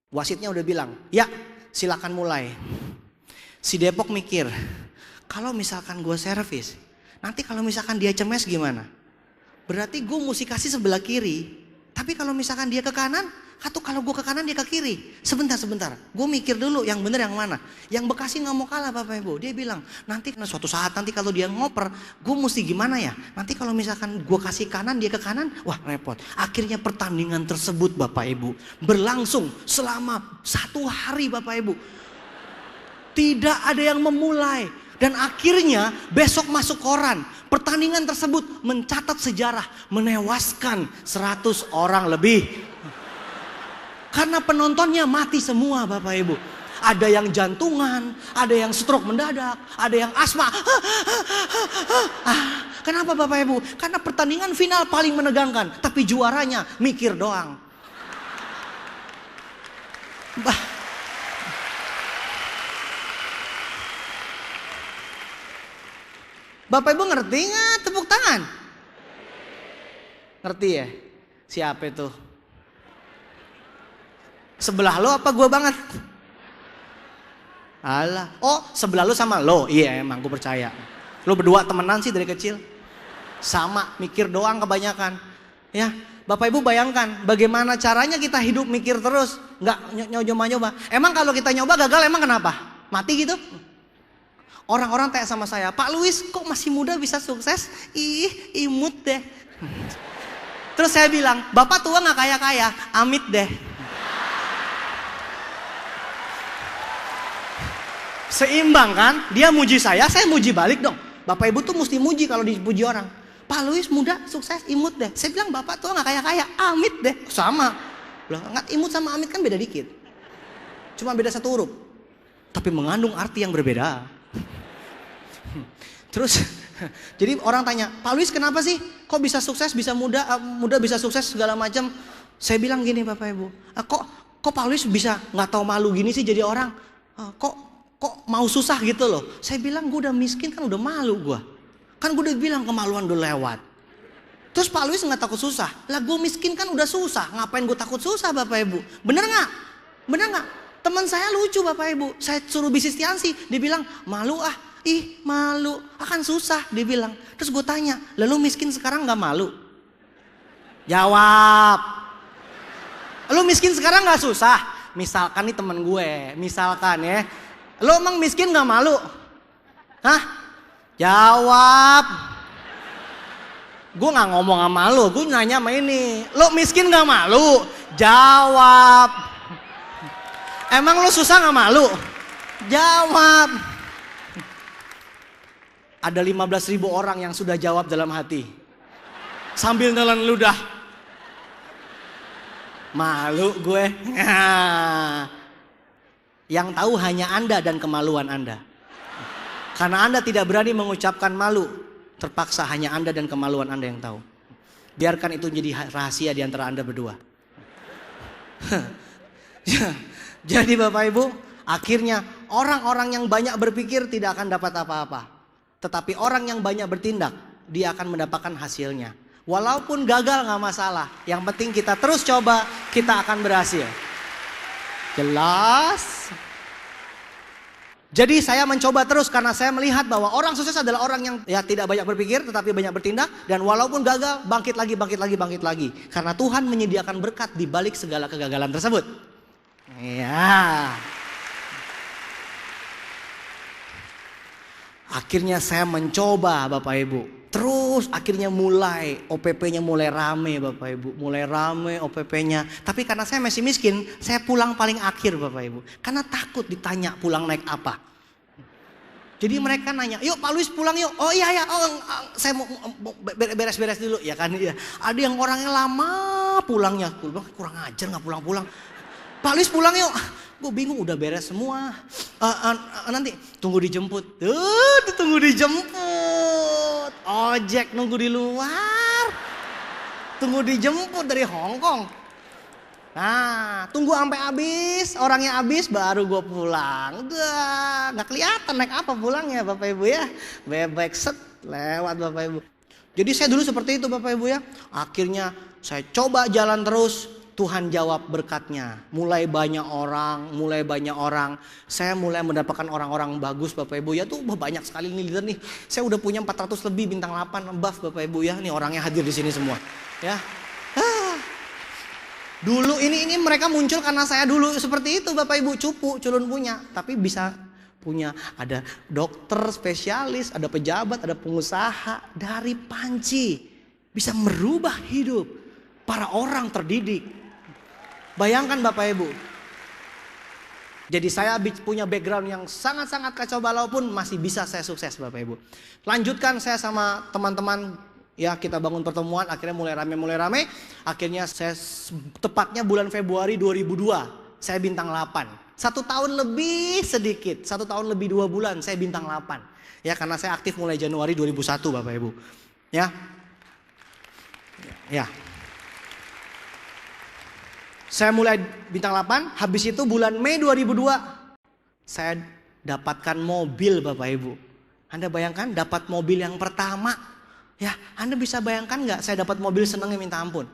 wasitnya udah bilang, ya silakan mulai. Si Depok mikir, kalau misalkan gue servis, nanti kalau misalkan dia cemes gimana? Berarti gue mesti kasih sebelah kiri. Tapi kalau misalkan dia ke kanan, atau kalau gue ke kanan dia ke kiri. Sebentar, gue mikir dulu yang bener yang mana. Yang Bekasi gak mau kalah Bapak Ibu. Dia bilang, nanti suatu saat nanti kalau dia ngoper, gue mesti gimana ya? Nanti kalau misalkan gue kasih kanan, dia ke kanan, wah repot. Akhirnya pertandingan tersebut Bapak Ibu berlangsung selama 1 hari Bapak Ibu. Tidak ada yang memulai. Dan akhirnya besok masuk koran. Pertandingan tersebut mencatat sejarah. Menewaskan 100 orang lebih. Karena penontonnya mati semua Bapak Ibu. Ada yang jantungan, ada yang stroke mendadak, ada yang asma. Kenapa Bapak Ibu? Karena pertandingan final paling menegangkan. Tapi juaranya mikir doang. Bapak Ibu ngerti nggak tepuk tangan? Ngerti ya? Siapa itu? Sebelah lo apa gue banget? Alah, oh sebelah lo sama lo. Iya emang gue percaya. Lo berdua temenan sih dari kecil. Sama, mikir doang kebanyakan. Ya, Bapak Ibu bayangkan bagaimana caranya kita hidup mikir terus. Nggak nyoba-nyoba. Emang kalau kita nyoba gagal emang kenapa? Mati gitu? Orang-orang tanya sama saya, Pak Luis kok masih muda bisa sukses? Ih, imut deh. Terus saya bilang, Bapak tua gak kaya-kaya, amit deh. Seimbang kan? Dia muji saya muji balik dong. Bapak Ibu tuh mesti muji kalau dipuji orang. Pak Luis muda, sukses, imut deh. Saya bilang, Bapak tua gak kaya-kaya, amit deh. Sama. Loh, imut sama amit kan beda dikit. Cuma beda 1 huruf. Tapi mengandung arti yang berbeda. Terus jadi orang tanya, Pak Luis kenapa sih kok bisa sukses, bisa muda bisa sukses segala macam? Saya bilang gini Bapak Ibu, kok Pak Luis bisa nggak tahu malu gini sih jadi orang? Kok mau susah gitu loh? Saya bilang gue udah miskin kan udah malu gue, kan gue udah bilang kemaluan udah lewat. Terus Pak Luis nggak takut susah? Lah gue miskin kan udah susah, ngapain gue takut susah Bapak Ibu? Bener nggak? Bener nggak? Teman saya lucu Bapak Ibu, saya suruh bisnis Tiansi, dia bilang malu ah. Ih malu, akan susah dia bilang. Terus gue tanya, lalu miskin sekarang gak malu? Jawab. Lu miskin sekarang gak susah? Misalkan nih temen gue, misalkan ya. Lu emang miskin gak malu? Hah? Jawab. Gue gak ngomong sama lu, gue nanya sama ini. Lu miskin gak malu? Jawab. Emang lu susah gak malu? Jawab. Ada 15.000 orang yang sudah jawab dalam hati. Sambil nelan ludah. Malu gue. Yang tahu hanya Anda dan kemaluan Anda. Karena Anda tidak berani mengucapkan malu. Terpaksa hanya Anda dan kemaluan Anda yang tahu. Biarkan itu menjadi rahasia di antara Anda berdua. Jadi Bapak Ibu, akhirnya orang-orang yang banyak berpikir tidak akan dapat apa-apa. Tetapi orang yang banyak bertindak, dia akan mendapatkan hasilnya. Walaupun gagal gak masalah. Yang penting kita terus coba, kita akan berhasil. Jelas? Jadi saya mencoba terus karena saya melihat bahwa orang sukses adalah orang yang ya tidak banyak berpikir tetapi banyak bertindak. Dan walaupun gagal, bangkit lagi. Karena Tuhan menyediakan berkat di balik segala kegagalan tersebut. Ya. Akhirnya saya mencoba Bapak Ibu. Terus akhirnya mulai OPP-nya mulai rame Bapak Ibu. Mulai rame OPP-nya. Tapi karena saya masih miskin, saya pulang paling akhir Bapak Ibu. Karena takut ditanya pulang naik apa. Jadi mereka nanya, yuk Pak Luis pulang yuk. Oh iya ya, saya mau beres-beres dulu. Ya kan ya. Ada yang orangnya lama pulangnya. Kurang ajar gak pulang-pulang. Pak Luis pulang yuk. Gue bingung udah beres semua. Nanti tunggu dijemput. Tunggu dijemput. Ojek nunggu di luar. Tunggu dijemput dari Hong Kong. Nah, tunggu sampai habis, orangnya habis baru gue pulang. Udah, nggak kelihatan naik apa pulangnya Bapak Ibu ya. Bebek set lewat Bapak Ibu. Jadi saya dulu seperti itu Bapak Ibu ya. Akhirnya saya coba jalan terus, Tuhan jawab berkatnya. Mulai banyak orang. Saya mulai mendapatkan orang-orang bagus Bapak Ibu ya. Tuh banyak sekali nih leader nih. Saya udah punya 400 lebih bintang 8 buff Bapak Ibu ya. Nih orangnya hadir di sini semua. Ya. Dulu ini mereka muncul karena saya dulu seperti itu Bapak Ibu, cupu, culun punya. Tapi bisa punya, ada dokter spesialis, ada pejabat, ada pengusaha. Dari panci bisa merubah hidup para orang terdidik. Bayangkan Bapak Ibu. Jadi saya punya background yang sangat-sangat kacau balau pun masih bisa saya sukses Bapak Ibu. Lanjutkan saya sama teman-teman. Ya kita bangun pertemuan, akhirnya mulai rame. Akhirnya saya tepatnya bulan Februari 2002, saya bintang 8. 1 tahun lebih sedikit, 1 tahun lebih 2 bulan saya bintang 8. Ya karena saya aktif mulai Januari 2001 Bapak Ibu. Ya. Saya mulai bintang 8, habis itu bulan Mei 2002 saya dapatkan mobil Bapak Ibu. Anda bayangkan dapat mobil yang pertama. Ya, Anda bisa bayangkan nggak saya dapat mobil senangnya minta ampun.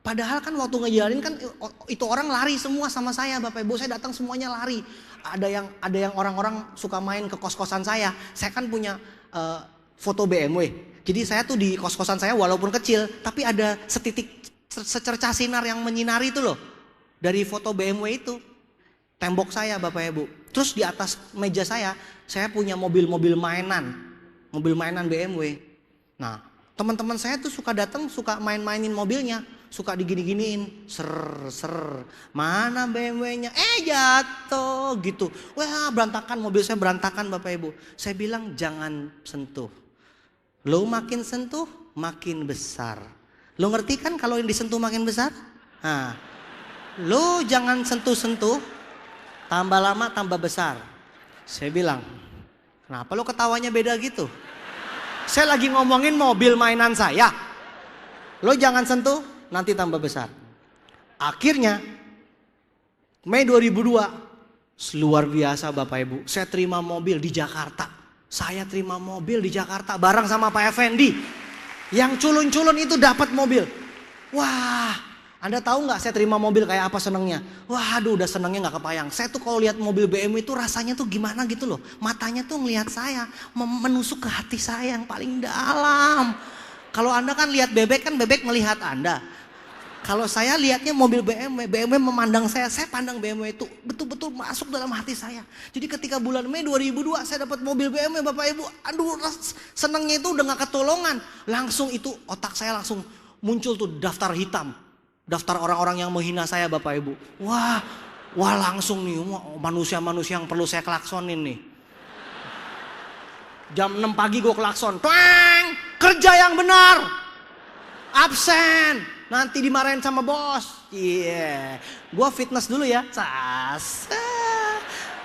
Padahal kan waktu ngejalanin kan itu orang lari semua sama saya Bapak Ibu. Saya datang semuanya lari. Ada yang orang-orang suka main ke kos-kosan saya. Saya kan punya foto BMW. Jadi saya tuh di kos-kosan saya walaupun kecil, tapi ada secercah sinar yang menyinari itu loh. Dari foto BMW itu. Tembok saya Bapak Ibu. Terus di atas meja saya punya mobil-mobil mainan. Mobil mainan BMW. Nah, teman-teman saya tuh suka datang, suka main-mainin mobilnya, suka digini-giniin, mana BMW-nya? Jatuh gitu. Wah, berantakan, mobil saya berantakan Bapak Ibu. Saya bilang jangan sentuh. Lo makin sentuh, makin besar. Lo ngerti kan kalau yang disentuh makin besar? Nah, lo jangan sentuh-sentuh, tambah lama tambah besar. Saya bilang, kenapa lo ketawanya beda gitu? Saya lagi ngomongin mobil mainan saya. Lo jangan sentuh, nanti tambah besar. Akhirnya, Mei 2002, luar biasa Bapak Ibu. Saya terima mobil di Jakarta. Saya terima mobil di Jakarta bareng sama Pak Effendi. Yang culun-culun itu dapat mobil. Wah, Anda tahu nggak saya terima mobil kayak apa senengnya? Waduh, udah senengnya nggak kepayang. Saya tuh kalau lihat mobil BMW itu rasanya tuh gimana gitu loh. Matanya tuh ngelihat saya, menusuk ke hati saya yang paling dalam. Kalau Anda kan lihat bebek, kan bebek melihat Anda. Kalau saya lihatnya mobil BMW memandang saya pandang BMW itu betul-betul masuk dalam hati saya. Jadi ketika bulan Mei 2002 saya dapat mobil BMW Bapak Ibu, aduh senangnya itu udah gak ketolongan. Langsung itu otak saya langsung muncul tuh daftar hitam. Daftar orang-orang yang menghina saya Bapak Ibu. Wah langsung nih manusia-manusia yang perlu saya klaksonin nih. Jam 6 pagi gue klakson. Twang, kerja yang benar. Absen. Nanti dimarahin sama bos. Iya. Gue fitness dulu ya. Sas.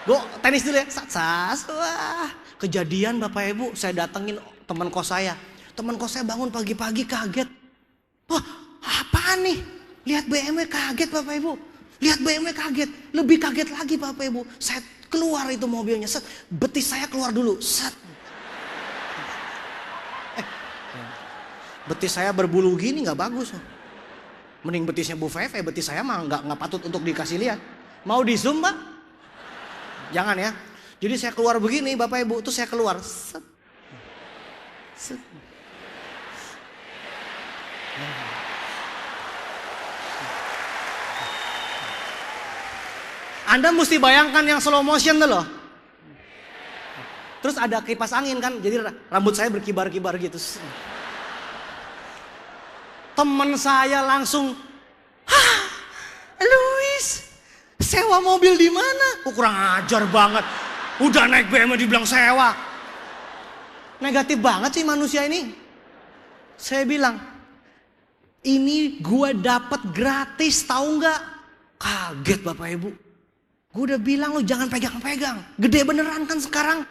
Gue tenis dulu ya. Sas. Wah. Kejadian Bapak Ibu. Saya datengin teman kos saya. Teman kos saya bangun pagi-pagi kaget. Wah apaan nih? Lihat BMW kaget Bapak Ibu. Lihat BMW kaget. Lebih kaget lagi Bapak Ibu. Saya keluar itu mobilnya. Set. Betis saya keluar dulu. Set. Betis saya berbulu gini gak bagus. Mending betisnya Bu Feve, betis saya mah nggak patut untuk dikasih lihat. Mau di zoom Pak? Jangan ya. Jadi saya keluar begini Bapak Ibu, terus saya keluar. Set. Set. Anda mesti bayangkan yang slow motion tuh loh. Terus ada kipas angin kan, jadi rambut saya berkibar-kibar gitu. Teman saya langsung, "Hah, Luis, sewa mobil di mana?" Kurang ajar banget. Udah naik BMW dibilang sewa. Negatif banget sih manusia ini. Saya bilang, ini gue dapat gratis, tahu nggak? Kaget Bapak Ibu. Gue udah bilang lo jangan pegang-pegang. Gede beneran kan sekarang.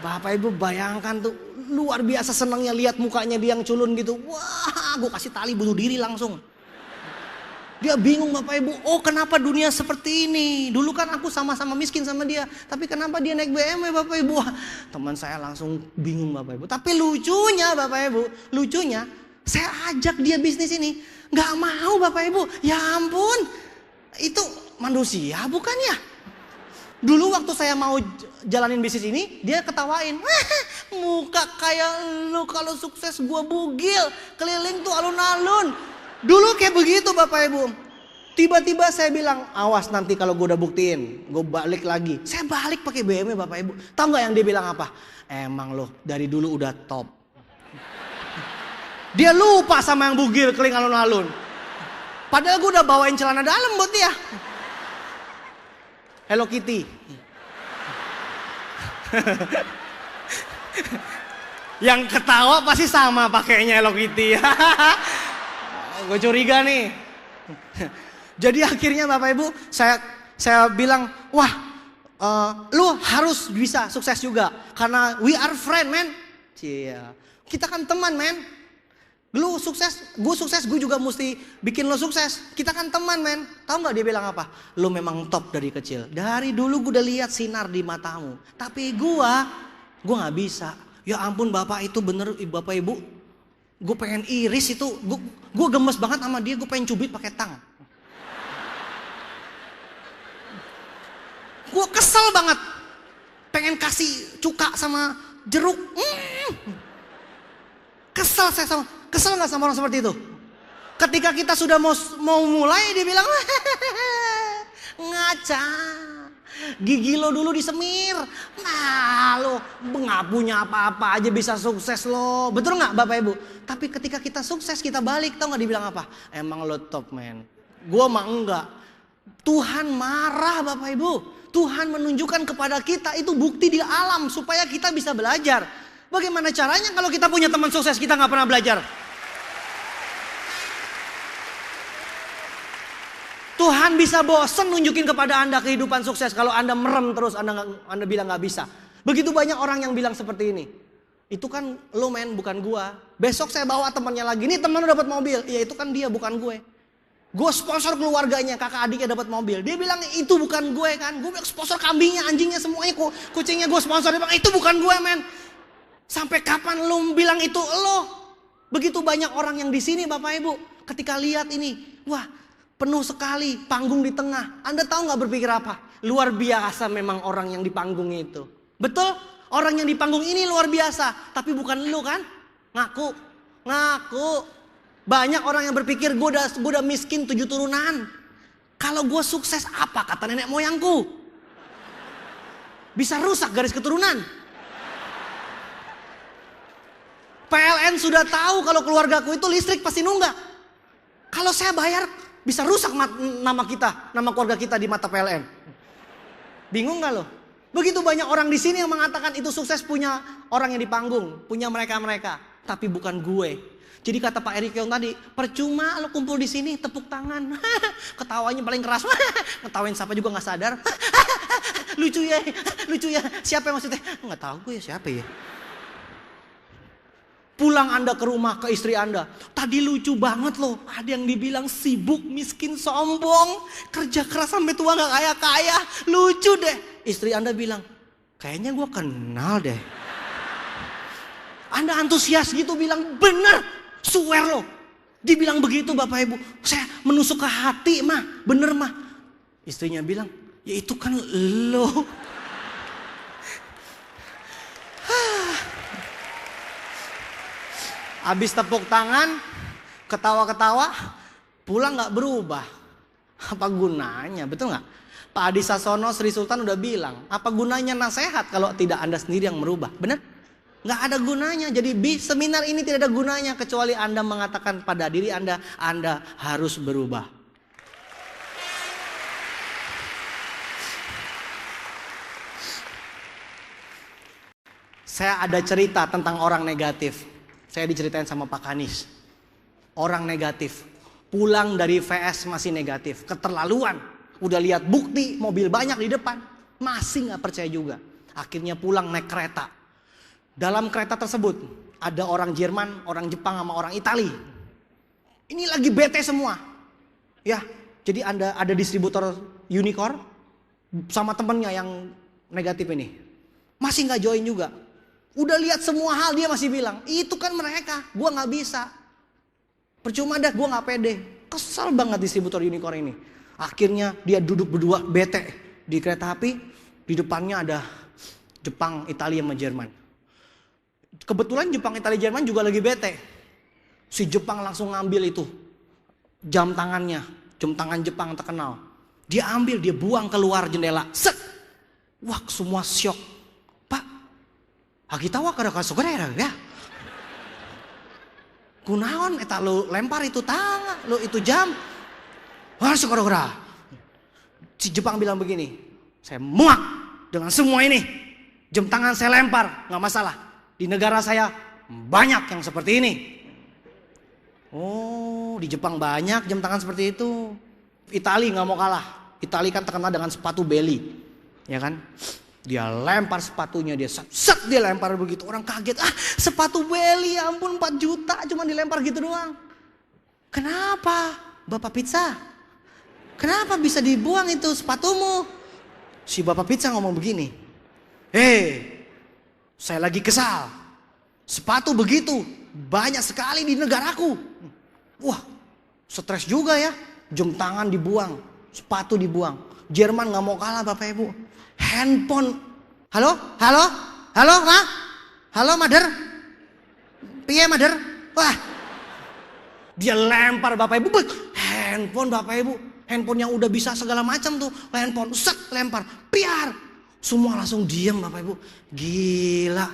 Bapak Ibu bayangkan tuh, luar biasa senangnya lihat mukanya dia yang culun gitu. Wah, gue kasih tali bunuh diri langsung. Dia bingung Bapak Ibu, oh kenapa dunia seperti ini? Dulu kan aku sama-sama miskin sama dia, tapi kenapa dia naik BMW Bapak Ibu? Wah, teman saya langsung bingung Bapak Ibu. Tapi lucunya Bapak Ibu, lucunya saya ajak dia bisnis ini, nggak mau Bapak Ibu. Ya ampun, itu manusia bukan ya? Dulu waktu saya mau jalanin bisnis ini, dia ketawain. Muka kayak lu kalau sukses gua bugil, keliling tuh alun-alun. Dulu kayak begitu Bapak Ibu. Tiba-tiba saya bilang, awas nanti kalau gue udah buktiin, gue balik lagi. Saya balik pakai BMW Bapak Ibu. Tahu nggak yang dia bilang apa? Emang loh dari dulu udah top. Dia lupa sama yang bugil keliling alun-alun. Padahal gue udah bawain celana dalam buat dia. Hello Kitty. Yang ketawa pasti sama pakainya Hello Kitty. Gue curiga nih. Jadi akhirnya Bapak Ibu saya bilang, wah lu harus bisa sukses juga. Karena we are friend man. Cia. Kita kan teman man. Lu sukses, gue juga mesti bikin lo sukses. Kita kan teman men. Tahu nggak dia bilang apa? Lu memang top dari kecil. Dari dulu gue udah lihat sinar di matamu. Tapi gue nggak bisa. Ya ampun Bapak itu bener Bapak Ibu. Gue pengen iris itu, gue gemes banget sama dia, gue pengen cubit pakai tang. Gue kesel banget, pengen kasih cuka sama jeruk. Kesel saya kesel nggak sama orang seperti itu? Ketika kita sudah mau mulai, dia bilang ngaca. Gigi lo dulu disemir. Nah lo nggak punya apa-apa aja bisa sukses lo. Betul nggak Bapak Ibu? Tapi ketika kita sukses kita balik, tau nggak dibilang apa? Emang lo top man. Gua mah enggak. Tuhan marah Bapak Ibu. Tuhan menunjukkan kepada kita itu bukti di alam supaya kita bisa belajar. Bagaimana caranya kalau kita punya teman sukses kita nggak pernah belajar? Tuhan bisa bosen nunjukin kepada Anda kehidupan sukses kalau Anda merem terus, Anda bilang gak bisa. Begitu banyak orang yang bilang seperti ini. Itu kan lo men, bukan gua. Besok saya bawa temannya lagi, nih teman lo dapat mobil. Ya itu kan dia, bukan gue. Gue sponsor keluarganya, kakak adiknya dapat mobil. Dia bilang itu bukan gue kan. Gue sponsor kambingnya, anjingnya, semuanya, kucingnya gue sponsor. Dia bilang itu bukan gue men. Sampai kapan lo bilang itu lo? Begitu banyak orang yang di sini Bapak Ibu. Ketika lihat ini, wah penuh sekali, panggung di tengah. Anda tahu nggak berpikir apa? Luar biasa memang orang yang di panggung itu. Betul? Orang yang di panggung ini luar biasa. Tapi bukan lu kan? Ngaku. Banyak orang yang berpikir gue udah miskin 7 turunan. Kalau gue sukses apa kata nenek moyangku? Bisa rusak garis keturunan. PLN sudah tahu kalau keluargaku itu listrik pasti nunggak. Kalau saya bayar bisa rusak nama kita, nama keluarga kita di mata PLN. Bingung gak lo? Begitu banyak orang di sini yang mengatakan itu sukses punya orang yang di panggung, punya mereka-mereka, tapi bukan gue. Jadi kata Pak Erik Young tadi, percuma lo kumpul di sini tepuk tangan, ketawanya paling keras, ngetawain siapa juga nggak sadar, lucu ya, siapa yang maksudnya? Nggak tahu gue ya siapa ya. Pulang Anda ke rumah, ke istri Anda. Tadi lucu banget loh. Ada yang dibilang sibuk, miskin, sombong. Kerja keras sampai tua gak kaya-kaya. Lucu deh. Istri Anda bilang, kayaknya gue kenal deh. Anda antusias gitu bilang, bener. Swear loh. Dibilang begitu Bapak Ibu. Saya menusuk ke hati mah. Bener mah. Istrinya bilang, ya itu kan lo. Habis tepuk tangan, ketawa-ketawa, pulang gak berubah. Apa gunanya, betul gak? Pak Adi Sasono Sri Sultan udah bilang, apa gunanya nasihat kalau tidak Anda sendiri yang merubah, benar? Nggak ada gunanya. Jadi seminar ini tidak ada gunanya kecuali Anda mengatakan pada diri Anda harus berubah. Saya ada cerita tentang orang negatif. Saya diceritain sama Pak Kanis. Orang negatif. Pulang dari VS masih negatif. Keterlaluan. Udah lihat bukti mobil banyak di depan. Masih nggak percaya juga. Akhirnya pulang naik kereta. Dalam kereta tersebut ada orang Jerman, orang Jepang sama orang Itali. Ini lagi bete semua. Ya, jadi ada distributor Unicorn sama temennya yang negatif ini. Masih nggak join juga. Udah lihat semua hal dia masih bilang, itu kan mereka, gua nggak bisa. Percuma dah, gua nggak pede. Kesal banget distributor Unicorn ini. Akhirnya dia duduk berdua bete di kereta api. Di depannya ada Jepang, Italia sama Jerman. Kebetulan Jepang, Italia, Jerman juga lagi bete. Si Jepang langsung ngambil itu jam tangannya, jam tangan Jepang terkenal. Dia ambil, dia buang keluar jendela. Set! Wah, semua syok. Pak, kita wah kada kasuk ya. Kunaon eta lu lempar itu tangan, lu itu jam. Wah, syukur-syukur. Si Jepang bilang begini, saya muak dengan semua ini. Jam tangan saya lempar, nggak masalah. Di negara saya banyak yang seperti ini. Oh, di Jepang banyak jam tangan seperti itu. Itali nggak mau kalah. Itali kan terkenal dengan sepatu belly, ya kan? Dia lempar sepatunya, dia set dia lempar begitu. Orang kaget, sepatu belly, ya ampun 4 juta cuma dilempar gitu doang. Kenapa, Bapak Pizza? Kenapa bisa dibuang itu sepatumu? Si Bapak Pizza ngomong begini, saya lagi kesal. Sepatu begitu banyak sekali di negaraku. Wah, stres juga ya. Jam tangan dibuang, sepatu dibuang. Jerman nggak mau kalah Bapak Ibu. Handphone, halo, mother, piye mother? Wah, dia lempar Bapak Ibu. Handphone Bapak Ibu, handphone yang udah bisa segala macam tuh, handphone set lempar, piar. Semua langsung diam Bapak Ibu. Gila,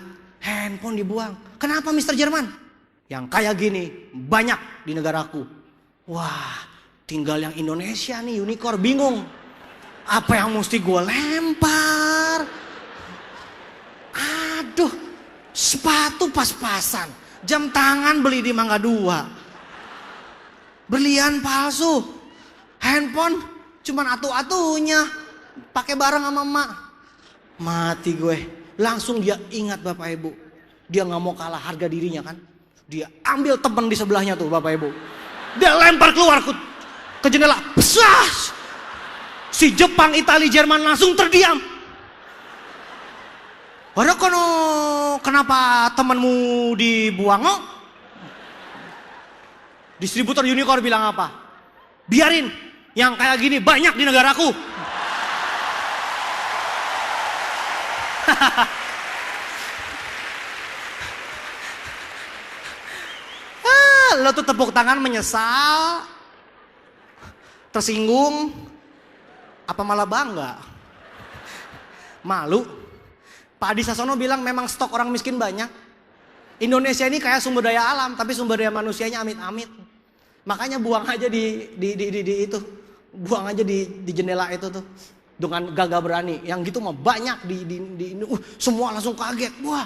handphone dibuang. Kenapa Mr. Jerman? Yang kayak gini banyak di negaraku. Wah, tinggal yang Indonesia nih Unicorn bingung. Apa yang mesti gue lempar? Aduh, sepatu pas-pasan. Jam tangan beli di Mangga 2. Berlian palsu. Handphone cuman atu-atunya. Pakai bareng sama emak. Mati gue. Langsung dia ingat Bapak Ibu. Dia gak mau kalah harga dirinya kan. Dia ambil temen di sebelahnya tuh Bapak Ibu. Dia lempar keluar ke jendela. Besas! Si Jepang, Italia, Jerman langsung terdiam. Waduh kono, kenapa temenmu dibuang? Oh? Distributor Unicorn bilang apa? Biarin, yang kayak gini banyak di negaraku. Lo tuh tepuk tangan menyesal, tersinggung, apa malah bangga? Malu. Pak Adi Sasono bilang memang stok orang miskin banyak. Indonesia ini kayak sumber daya alam, tapi sumber daya manusianya amit-amit. Makanya buang aja di itu, buang aja di jendela itu tuh, dengan gagah berani. Yang gitu mah banyak semua langsung kaget. Wah,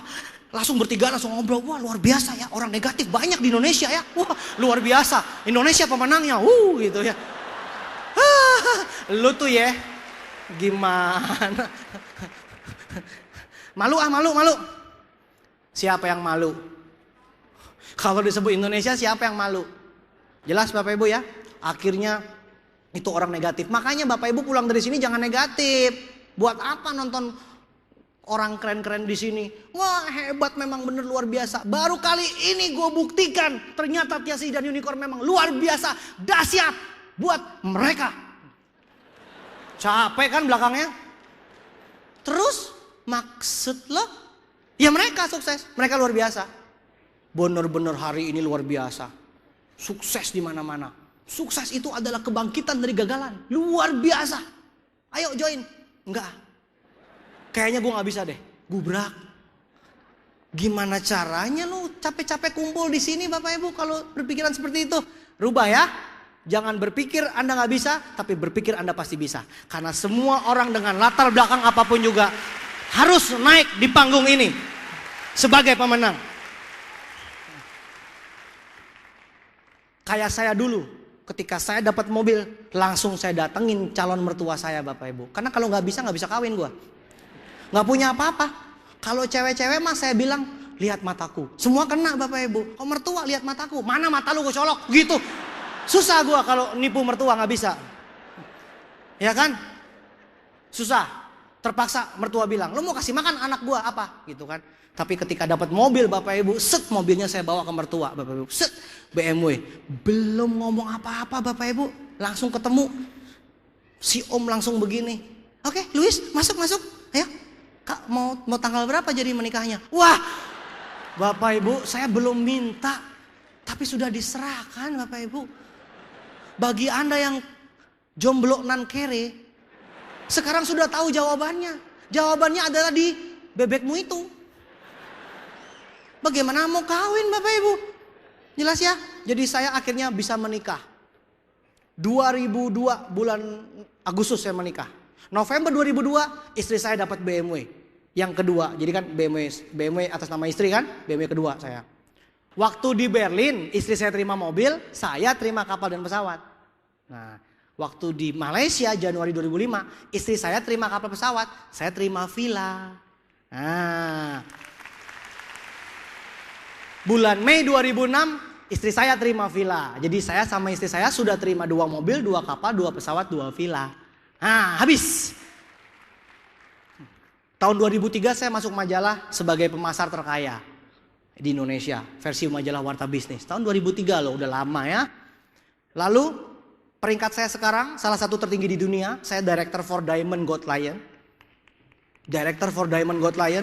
langsung bertiga langsung ngobrol. Wah, luar biasa ya, orang negatif banyak di Indonesia ya. Wah, luar biasa. Indonesia pemenangnya. Gitu ya. Lu tuh ya, gimana? Malu. Siapa yang malu? Kalau disebut Indonesia siapa yang malu? Jelas Bapak Ibu ya. Akhirnya itu orang negatif. Makanya Bapak Ibu pulang dari sini jangan negatif. Buat apa nonton orang keren-keren di sini? Wah, hebat memang bener luar biasa. Baru kali ini gue buktikan ternyata Tiasi dan Unicorn memang luar biasa, dahsyat buat mereka. Capek kan belakangnya? Terus maksud lo? Ya mereka sukses, mereka luar biasa. Bener-bener hari ini luar biasa. Sukses di mana-mana. Sukses itu adalah kebangkitan dari gagalan. Luar biasa. Ayo join. Enggak. Kayaknya gue gak bisa deh. Gubrak. Gimana caranya lu capek-capek kumpul di sini Bapak Ibu kalau berpikiran seperti itu? Rubah ya. Jangan berpikir Anda nggak bisa, tapi berpikir Anda pasti bisa. Karena semua orang dengan latar belakang apapun juga harus naik di panggung ini sebagai pemenang. Kayak saya dulu, ketika saya dapat mobil, langsung saya datengin calon mertua saya Bapak Ibu. Karena kalau nggak bisa kawin gua. Nggak punya apa-apa. Kalau cewek-cewek mah saya bilang, lihat mataku. Semua kena Bapak Ibu. Oh mertua lihat mataku. Mana mata lu gue colok? Gitu. Susah gua kalau nipu mertua nggak bisa. Ya kan? Susah. Terpaksa mertua bilang, lu mau kasih makan anak gua apa? Gitu kan. Tapi ketika dapat mobil Bapak Ibu, set mobilnya saya bawa ke mertua Bapak Ibu. Set BMW. Belum ngomong apa-apa Bapak Ibu, langsung ketemu. Si Om langsung begini. Oke, Luis, masuk. Ayo. Kak, mau tanggal berapa jadi menikahnya? Wah. Bapak Ibu, saya belum minta, tapi sudah diserahkan Bapak Ibu. Bagi Anda yang jomblo nan kere, sekarang sudah tahu jawabannya. Jawabannya adalah di bebekmu itu. Bagaimana mau kawin Bapak Ibu? Jelas ya? Jadi saya akhirnya bisa menikah. 2002 bulan Agustus saya menikah. November 2002 istri saya dapat BMW. Yang kedua, jadi kan BMW atas nama istri kan? BMW kedua saya. Waktu di Berlin, istri saya terima mobil, saya terima kapal dan pesawat. Nah, waktu di Malaysia Januari 2005, istri saya terima kapal pesawat, saya terima villa. Nah, bulan Mei 2006, istri saya terima villa. Jadi saya sama istri saya sudah terima 2 mobil, 2 kapal, 2 pesawat, 2 villa. Nah, habis. Tahun 2003 saya masuk majalah sebagai pemasar terkaya di Indonesia, versi majalah Warta Bisnis. Tahun 2003 loh, udah lama ya. Lalu peringkat saya sekarang salah satu tertinggi di dunia, saya Director for Diamond Gold Lion. Director for Diamond Gold Lion.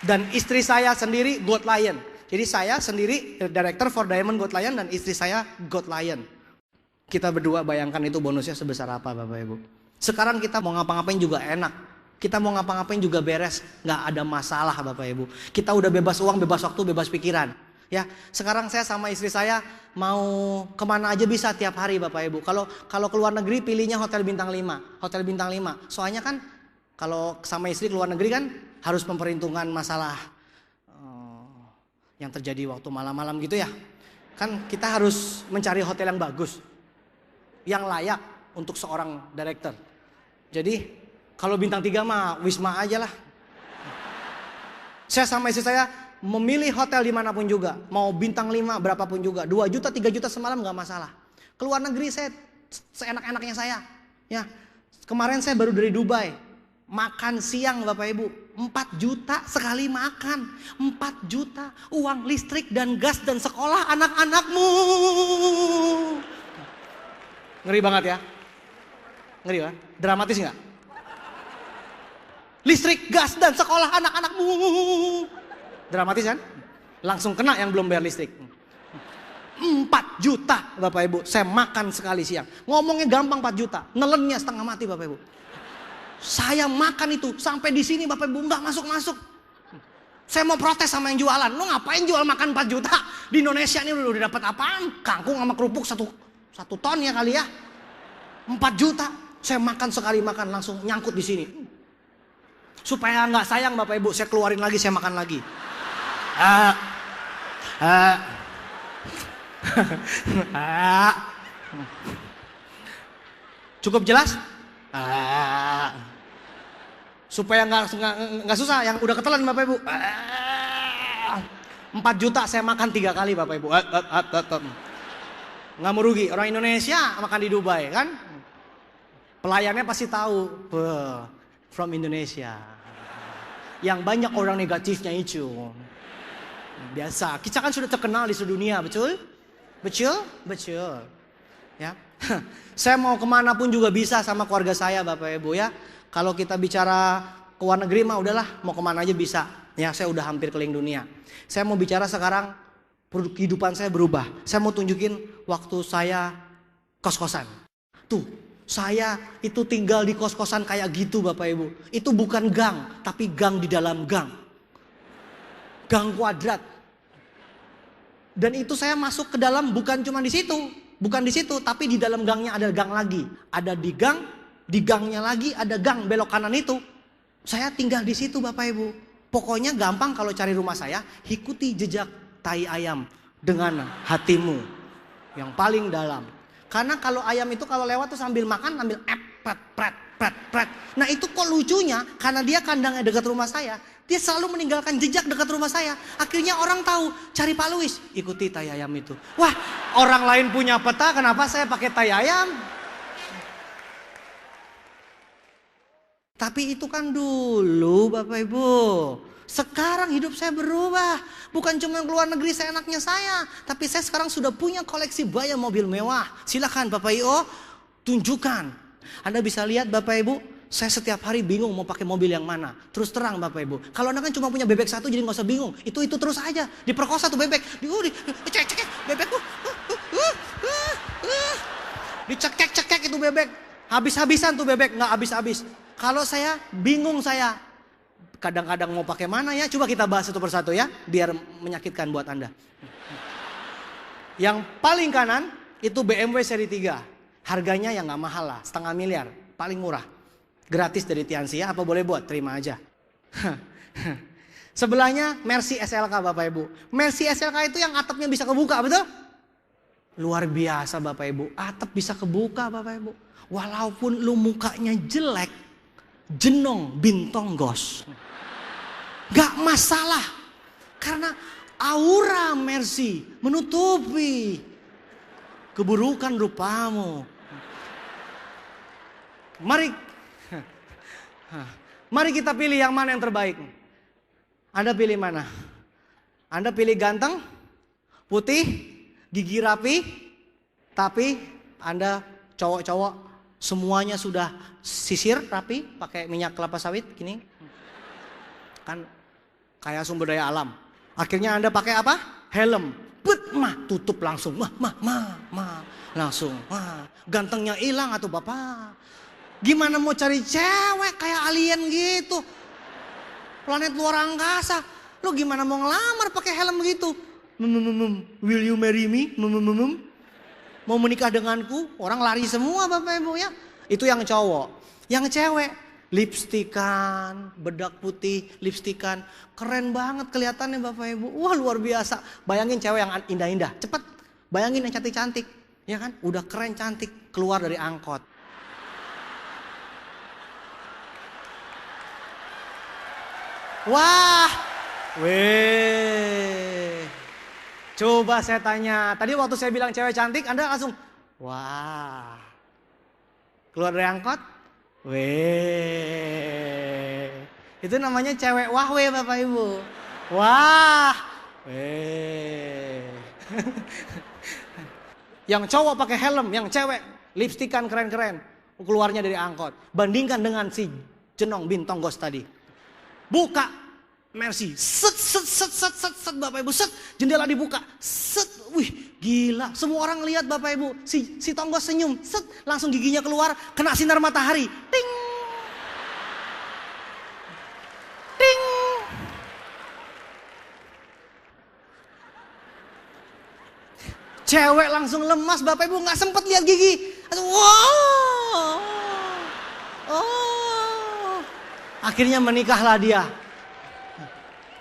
Dan istri saya sendiri Gold Lion. Jadi saya sendiri Director for Diamond Gold Lion dan istri saya Gold Lion. Kita berdua bayangkan itu bonusnya sebesar apa Bapak Ibu. Sekarang kita mau ngapa-ngapain juga enak. Kita mau ngapa-ngapain juga beres. Gak ada masalah Bapak Ibu. Kita udah bebas uang, bebas waktu, bebas pikiran. Ya, sekarang saya sama istri saya mau kemana aja bisa tiap hari Bapak Ibu. Kalau keluar negeri pilihnya hotel bintang 5. Hotel bintang 5. Soalnya kan kalau sama istri keluar negeri kan harus memperhitungkan masalah yang terjadi waktu malam-malam gitu ya. Kan kita harus mencari hotel yang bagus, yang layak untuk seorang director. Jadi kalau bintang 3 mah Wisma aja lah. Saya sama istri saya memilih hotel dimanapun juga. Mau bintang 5 berapapun juga. 2 juta, 3 juta semalam gak masalah. Keluar negeri saya seenak-enaknya saya. Ya, kemarin saya baru dari Dubai. Makan siang Bapak Ibu 4 juta sekali makan. 4 juta uang listrik dan gas dan sekolah anak-anakmu. Ngeri banget ya. Ngeri kan? Dramatis gak? Listrik, gas, dan sekolah anak-anakmu. Dramatis kan? Langsung kena yang belum bayar listrik. 4 juta Bapak Ibu. Saya makan sekali siang. Ngomongnya gampang 4 juta. Nelennya setengah mati Bapak Ibu. Saya makan itu sampai di sini Bapak Ibu nggak masuk-masuk. Saya mau protes sama yang jualan. Lo ngapain jual makan 4 juta? Di Indonesia ini udah dapat apaan? Kangkung sama kerupuk satu ton ya kali ya. 4 juta. Saya makan sekali makan langsung nyangkut di sini. Supaya nggak sayang Bapak Ibu, saya keluarin lagi, saya makan lagi. Cukup jelas? Supaya nggak susah, yang udah ketelan Bapak Ibu. 4 juta saya makan 3 kali Bapak Ibu. Nggak merugi. Orang Indonesia makan di Dubai kan? Pelayannya pasti tahu. From Indonesia. Yang banyak orang negatifnya itu. Biasa. Kita kan sudah terkenal di seluruh dunia, betul? Betul? Betul. Ya. Saya mau kemana pun juga bisa sama keluarga saya Bapak Ibu ya. Kalau kita bicara ke luar negeri mah udahlah, mau kemana aja bisa. Ya, saya udah hampir keliling dunia. Saya mau bicara sekarang kehidupan saya berubah. Saya mau tunjukin waktu saya kos-kosan. Tuh, Saya itu tinggal di kos-kosan kayak gitu Bapak Ibu. Itu bukan gang, tapi gang di dalam gang. Gang kuadrat. Dan itu saya masuk ke dalam bukan cuma di situ. Bukan di situ, tapi di dalam gangnya ada gang lagi. Ada di gangnya lagi ada gang belok kanan itu. Saya tinggal di situ Bapak Ibu. Pokoknya gampang kalau cari rumah saya, ikuti jejak tai ayam dengan hatimu yang paling dalam. Karena kalau ayam itu kalau lewat tuh sambil makan sambil pret. Nah itu kok lucunya, karena dia kandangnya dekat rumah saya, dia selalu meninggalkan jejak dekat rumah saya. Akhirnya orang tahu, cari Pak Luis, ikuti tai ayam itu. Wah, orang lain punya peta, kenapa saya pakai tai ayam? Tapi itu kan dulu Bapak Ibu. Sekarang hidup saya berubah. Bukan cuma keluar negeri seenaknya saya. Tapi saya sekarang sudah punya koleksi banyak mobil mewah. Silakan Bapak Ibu, tunjukkan. Anda bisa lihat Bapak Ibu, saya setiap hari bingung mau pakai mobil yang mana. Terus terang Bapak Ibu. Kalau Anda kan cuma punya bebek satu jadi gak usah bingung. Itu terus aja. Diperkosa tuh bebek. Dicek bebekku. Dicekek itu bebek. Habis-habisan tuh bebek. Gak habis-habis. Kalau saya bingung saya. Kadang-kadang mau pakai mana ya? Coba kita bahas satu persatu ya, biar menyakitkan buat Anda. Yang paling kanan itu BMW seri 3. Harganya yang gak mahal lah, 0,5 miliar, paling murah. Gratis dari Tianxia, apa boleh buat? Terima aja. Sebelahnya Mercy SLK Bapak Ibu. Mercy SLK itu yang atapnya bisa kebuka, betul? Luar biasa Bapak Ibu, atap bisa kebuka Bapak Ibu. Walaupun lu mukanya jelek, jenong bintonggos. Gak masalah. Karena aura Mercy menutupi keburukan rupamu. Mari kita pilih yang mana yang terbaik. Anda pilih mana? Anda pilih ganteng, putih, gigi rapi, tapi Anda cowok-cowok semuanya sudah sisir rapi pakai minyak kelapa sawit gini. Kan kayak sumber daya alam. Akhirnya Anda pakai apa? Helm. Tutup langsung. Langsung. Gantengnya hilang atau Bapak. Gimana mau cari cewek kayak alien gitu? Planet luar angkasa. Lu gimana mau ngelamar pakai helm gitu? Will you marry me? Mau menikah denganku? Orang lari semua Bapak Ibu ya. Itu yang cowok. Yang cewek lipstikan, bedak putih, lipstikan. Keren banget kelihatannya Bapak Ibu. Wah luar biasa. Bayangin cewek yang indah-indah. Cepet. Bayangin yang cantik-cantik. Ya kan? Udah keren cantik. Keluar dari angkot. Wah. Weh. Coba saya tanya. Tadi waktu saya bilang cewek cantik, Anda langsung. Wah. Keluar dari angkot. Weh, itu namanya cewek wahwe Bapak Ibu. Wah, weh. Yang cowok pakai helm, yang cewek lipstikan keren-keren, keluarnya dari angkot. Bandingkan dengan si jenong bintonggos tadi. Buka Mercy, set Bapak Ibu, set jendela dibuka, set, wih gila, semua orang lihat Bapak Ibu, si tonggos senyum, set langsung giginya keluar, kena sinar matahari, ting, ting, cewek langsung lemas Bapak Ibu, nggak sempet lihat gigi, wow, oh, akhirnya menikahlah dia.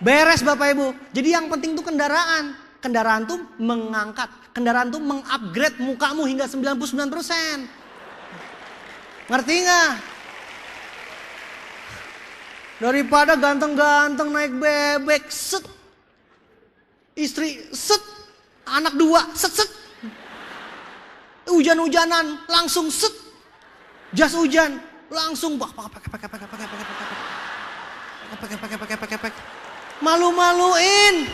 Beres Bapak Ibu. Jadi yang penting tuh kendaraan. Kendaraan tuh mengangkat. Kendaraan tuh mengupgrade mukamu hingga 99%. Ngerti nggak? Daripada ganteng-ganteng naik bebek, set. Istri, set. Anak 2, set. Hujan-hujanan, langsung set. Jas hujan, langsung pakai. Malu-maluin.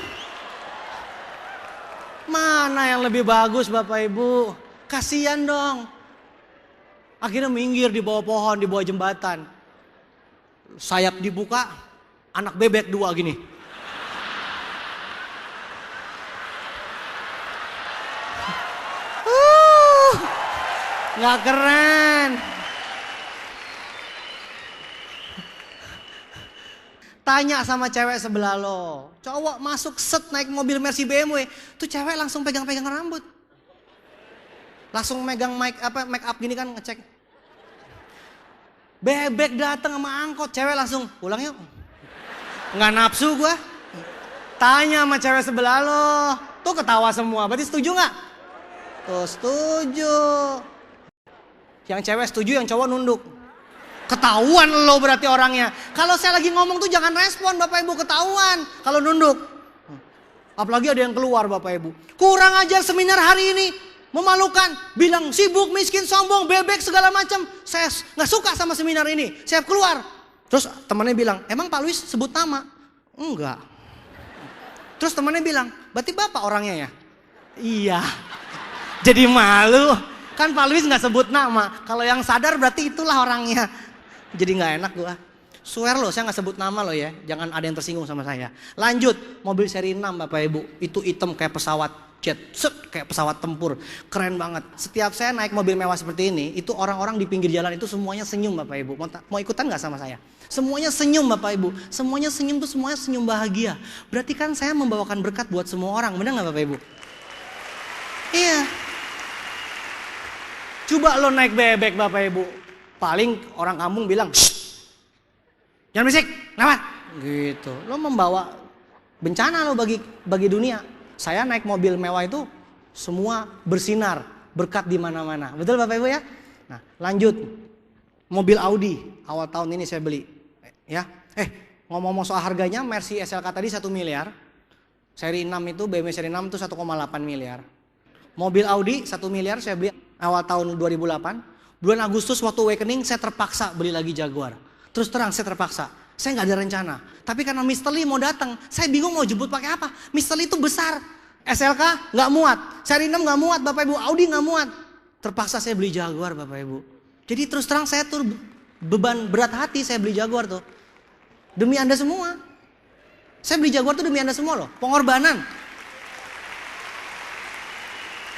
Mana yang lebih bagus Bapak Ibu? Kasihan dong. Akhirnya minggir di bawah pohon, di bawah jembatan. Sayap dibuka, anak bebek 2 gini. Nggak keren. Tanya sama cewek sebelah lo. Cowok masuk set naik mobil Mercy BMW. Tuh cewek langsung pegang-pegang rambut. Langsung megang make up gini kan ngecek. Bebek datang sama angkot. Cewek langsung pulang yuk. Nggak nafsu gua. Tanya sama cewek sebelah lo. Tuh ketawa semua. Berarti setuju nggak? Tuh setuju. Yang cewek setuju, yang cowok nunduk. Ketahuan lo berarti orangnya. Kalau saya lagi ngomong tuh jangan respon Bapak Ibu, ketahuan kalau nunduk. Apalagi ada yang keluar Bapak Ibu. Kurang ajar seminar hari ini. Memalukan. Bilang sibuk, miskin, sombong, bebek segala macam. Saya gak suka sama seminar ini. Saya keluar. Terus temannya bilang, emang Pak Luis sebut nama? Enggak. Terus temannya bilang, berarti Bapak orangnya ya? Iya. Jadi malu. Kan Pak Luis gak sebut nama. Kalau yang sadar berarti itulah orangnya. Jadi gak enak gua. Swear loh, saya gak sebut nama loh ya. Jangan ada yang tersinggung sama saya. Lanjut, mobil seri 6 Bapak Ibu. Itu hitam kayak pesawat jet. Set, kayak pesawat tempur. Keren banget. Setiap saya naik mobil mewah seperti ini, itu orang-orang di pinggir jalan itu semuanya senyum Bapak Ibu. Mau ikutan gak sama saya? Semuanya senyum Bapak Ibu. Semuanya senyum tuh semuanya senyum bahagia. Berarti kan saya membawakan berkat buat semua orang. Benar gak Bapak Ibu? Iya. Coba lo naik bebek Bapak Ibu. Paling orang kampung bilang, jangan berisik, lewat. Gitu. Lo membawa bencana lo bagi dunia. Saya naik mobil mewah itu semua bersinar, berkat di mana-mana. Betul Bapak Ibu ya? Nah, lanjut. Mobil Audi awal tahun ini saya beli. Ya. Ngomong-ngomong soal harganya, Mercy SLK tadi 1 miliar. Seri 6 itu, BMW seri 6 itu 1,8 miliar. Mobil Audi 1 miliar saya beli awal tahun 2008. Bulan Agustus waktu awakening saya terpaksa beli lagi Jaguar. Terus terang saya terpaksa. Saya nggak ada rencana. Tapi karena Mr. Lee mau datang, saya bingung mau jemput pakai apa. Mr. Lee itu besar. SLK nggak muat. Seri 6 nggak muat Bapak Ibu. Audi nggak muat. Terpaksa saya beli Jaguar Bapak Ibu. Jadi terus terang saya tuh beban berat hati saya beli Jaguar tuh. Demi Anda semua. Saya beli Jaguar tuh demi Anda semua loh. Pengorbanan.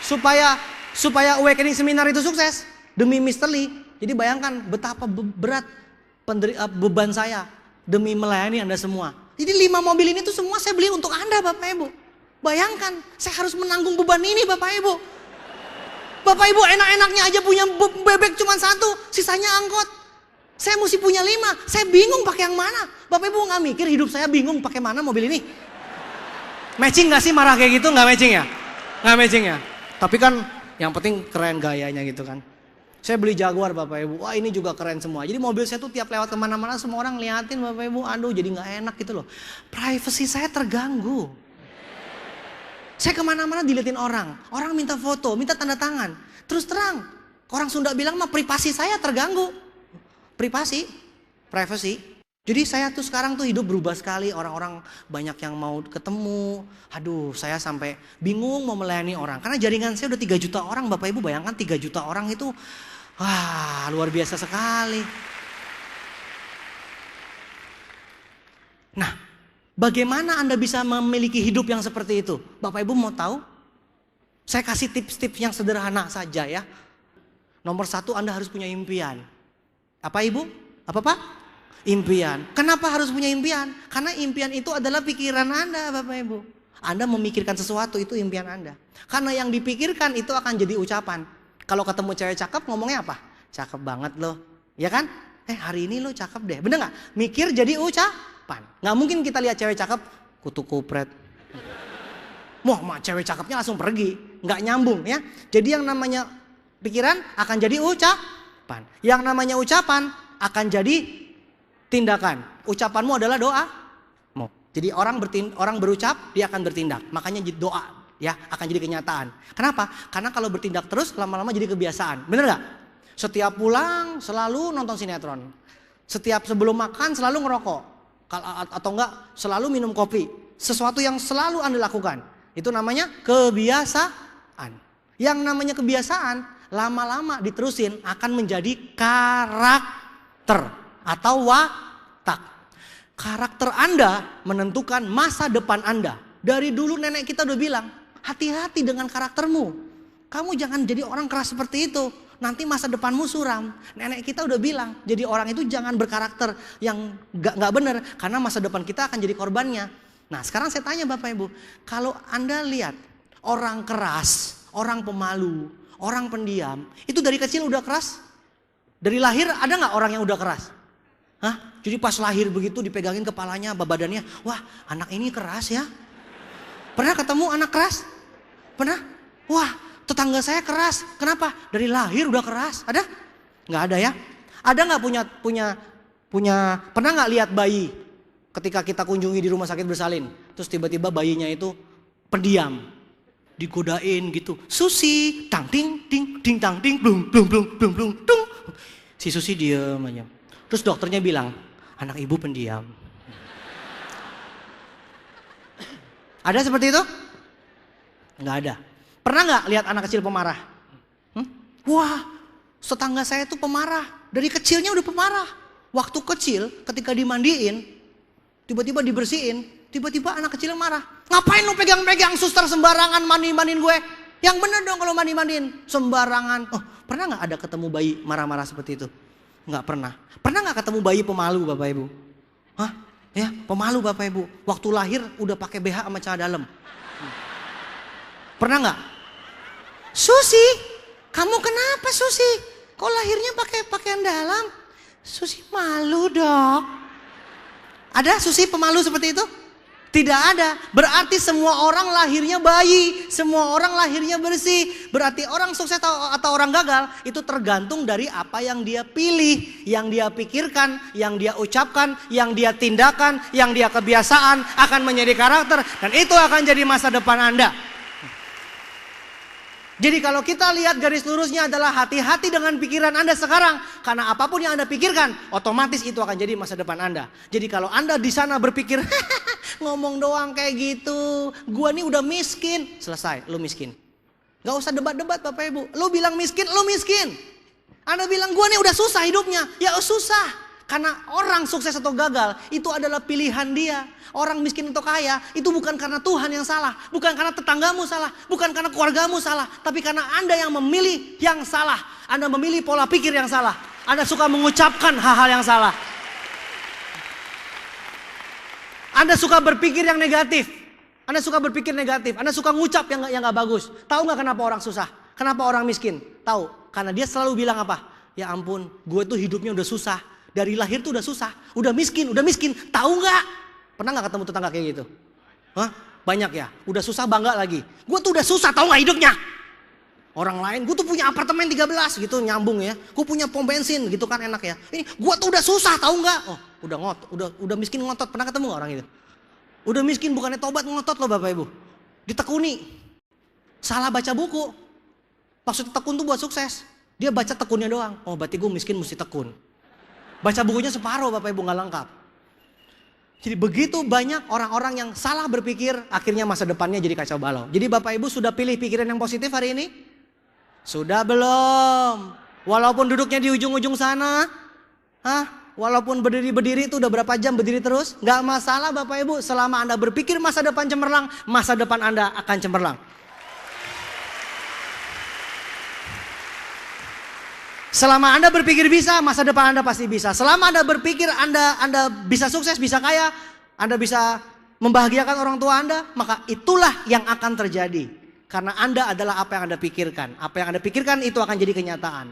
Supaya awakening seminar itu sukses. Demi Mr. Lee. Jadi bayangkan betapa berat beban saya demi melayani Anda semua. Jadi 5 mobil ini tuh semua saya beli untuk Anda Bapak Ibu. Bayangkan saya harus menanggung beban ini Bapak Ibu. Bapak Ibu enak-enaknya aja punya bebek cuma 1, sisanya angkot. Saya mesti punya 5, saya bingung pakai yang mana. Bapak Ibu gak mikir hidup saya bingung pakai mana mobil ini? Matching gak sih marah kayak gitu? Gak matching ya? Gak matching ya? Tapi kan yang penting keren gayanya gitu kan. Saya beli Jaguar Bapak Ibu, wah ini juga keren semua. Jadi mobil saya tuh tiap lewat kemana-mana semua orang ngeliatin Bapak Ibu. Aduh jadi gak enak gitu loh. Privacy saya terganggu. Saya kemana-mana dilihatin orang. Orang minta foto, minta tanda tangan. Terus terang, orang Sunda bilang mah privasi saya terganggu. Privacy. Jadi saya tuh sekarang tuh hidup berubah sekali. Orang-orang banyak yang mau ketemu. Aduh saya sampai bingung mau melayani orang. Karena jaringan saya udah 3 juta orang. Bapak Ibu bayangkan 3 juta orang itu. Wah luar biasa sekali. Nah bagaimana Anda bisa memiliki hidup yang seperti itu? Bapak Ibu mau tahu? Saya kasih tips-tips yang sederhana saja ya. Nomor 1 Anda harus punya impian. Apa Ibu? Apa Pak? Impian. Kenapa harus punya impian? Karena impian itu adalah pikiran Anda Bapak Ibu. Anda memikirkan sesuatu itu impian Anda. Karena yang dipikirkan itu akan jadi ucapan. Kalau ketemu cewek cakep ngomongnya apa? Cakep banget loh. Ya kan? Hari ini lo cakep deh. Bener gak? Mikir jadi ucapan. Gak mungkin kita lihat cewek cakep kutu kupret. Wah cewek cakepnya langsung pergi. Gak nyambung ya. Jadi yang namanya pikiran akan jadi ucapan. Yang namanya ucapan akan jadi tindakan. Ucapanmu adalah doa. Jadi orang berucap dia akan bertindak. Makanya doa ya akan jadi kenyataan. Kenapa? Karena kalau bertindak terus lama-lama jadi kebiasaan. Bener gak? Setiap pulang selalu nonton sinetron. Setiap sebelum makan selalu ngerokok. Atau enggak selalu minum kopi. Sesuatu yang selalu Anda lakukan. Itu namanya kebiasaan. Yang namanya kebiasaan lama-lama diterusin akan menjadi karakter atau watak. Karakter Anda menentukan masa depan Anda. Dari dulu nenek kita udah bilang, hati-hati dengan karaktermu. Kamu jangan jadi orang keras seperti itu. nanti masa depanmu suram. Nenek kita udah bilang, jadi orang itu jangan berkarakter yang gak benar, karena masa depan kita akan jadi korbannya. Nah sekarang saya tanya Bapak Ibu, kalau Anda lihat orang keras, orang pemalu, orang pendiam, itu dari kecil udah keras? Dari lahir ada gak orang yang udah keras? Hah? Jadi pas lahir begitu dipegangin kepalanya, badannya, wah anak ini keras ya. Pernah ketemu anak keras? Pernah? Wah tetangga saya keras. Kenapa? Dari lahir udah keras. Ada? Nggak ada ya? Ada nggak punya pernah nggak lihat bayi ketika kita kunjungi di rumah sakit bersalin, terus tiba-tiba bayinya itu pendiam, digodain gitu. Susi, tang ting ting ting tang ting blung blung blung blung blung dung. Si Susi diem aja. Terus dokternya bilang, anak ibu pendiam. Ada seperti itu? Nggak ada. Pernah nggak lihat anak kecil pemarah? Wah, tetangga saya tuh pemarah. Dari kecilnya udah pemarah. Waktu kecil, ketika dimandiin, tiba-tiba dibersihin, tiba-tiba anak kecil marah. Ngapain lu pegang-pegang suster sembarangan mandi-mandiin gue? Yang bener dong kalau mandi-mandiin. Sembarangan. Oh, pernah nggak ada ketemu bayi marah-marah seperti itu? Nggak pernah. Pernah nggak ketemu bayi pemalu Bapak Ibu? Hah? Ya, pemalu Bapak Ibu. Waktu lahir udah pakai BH sama celana dalam. Pernah nggak? Susi, kamu kenapa Susi? Kok lahirnya pakai pakaian dalam? Susi malu dok. Ada Susi pemalu seperti itu? Tidak ada. Berarti semua orang lahirnya bayi, semua orang lahirnya bersih. Berarti orang sukses atau orang gagal itu tergantung dari apa yang dia pilih, yang dia pikirkan, yang dia ucapkan, yang dia tindakan, yang dia kebiasaan akan menjadi karakter, dan itu akan jadi masa depan Anda. Jadi kalau kita lihat garis lurusnya adalah hati-hati dengan pikiran Anda sekarang. Karena apapun yang Anda pikirkan, otomatis itu akan jadi masa depan Anda. Jadi kalau Anda di sana berpikir, ngomong doang kayak gitu, gua nih udah miskin. Selesai, lu miskin. Gak usah debat-debat Bapak Ibu. Lu bilang miskin, lu miskin. Anda bilang gua nih udah susah hidupnya, ya susah. Karena orang sukses atau gagal itu adalah pilihan dia. Orang miskin atau kaya itu bukan karena Tuhan yang salah, bukan karena tetanggamu salah, bukan karena keluargamu salah, tapi karena Anda yang memilih yang salah. Anda memilih pola pikir yang salah. Anda suka mengucapkan hal-hal yang salah. Anda suka berpikir yang negatif. Anda suka berpikir negatif. Anda suka ngucap yang gak bagus. Tahu gak kenapa orang susah? Kenapa orang miskin? Tahu, karena dia selalu bilang apa? Ya ampun, gue tuh hidupnya udah susah. Dari lahir tuh udah susah, udah miskin. Tahu nggak? Pernah nggak ketemu tetangga kayak gitu? Hah? Banyak ya. Udah susah bangga lagi. Gue tuh udah susah, tahu nggak hidupnya? Orang lain, gue tuh punya apartemen 13 gitu, nyambung ya. Gue punya pom bensin gitu kan, enak ya. Ini gue tuh udah susah, tahu nggak? Oh, udah miskin ngotot. Pernah ketemu nggak orang itu? Udah miskin bukannya tobat, ngotot loh Bapak Ibu. Ditekuni. Salah baca buku. Maksud tekun tuh buat sukses. Dia baca tekunnya doang. Oh, berarti gue miskin mesti tekun. Baca bukunya separuh Bapak Ibu, nggak lengkap. Jadi begitu banyak orang-orang yang salah berpikir, akhirnya masa depannya jadi kacau balau. Jadi Bapak Ibu sudah pilih pikiran yang positif hari ini? Sudah belum? Walaupun duduknya di ujung-ujung sana, walaupun berdiri-berdiri itu udah berapa jam berdiri terus, nggak masalah Bapak Ibu. Selama Anda berpikir masa depan cemerlang, masa depan Anda akan cemerlang. Selama Anda berpikir bisa, masa depan Anda pasti bisa. Selama Anda berpikir Anda bisa sukses, bisa kaya, Anda bisa membahagiakan orang tua Anda, maka itulah yang akan terjadi. Karena Anda adalah apa yang Anda pikirkan. Apa yang Anda pikirkan itu akan jadi kenyataan.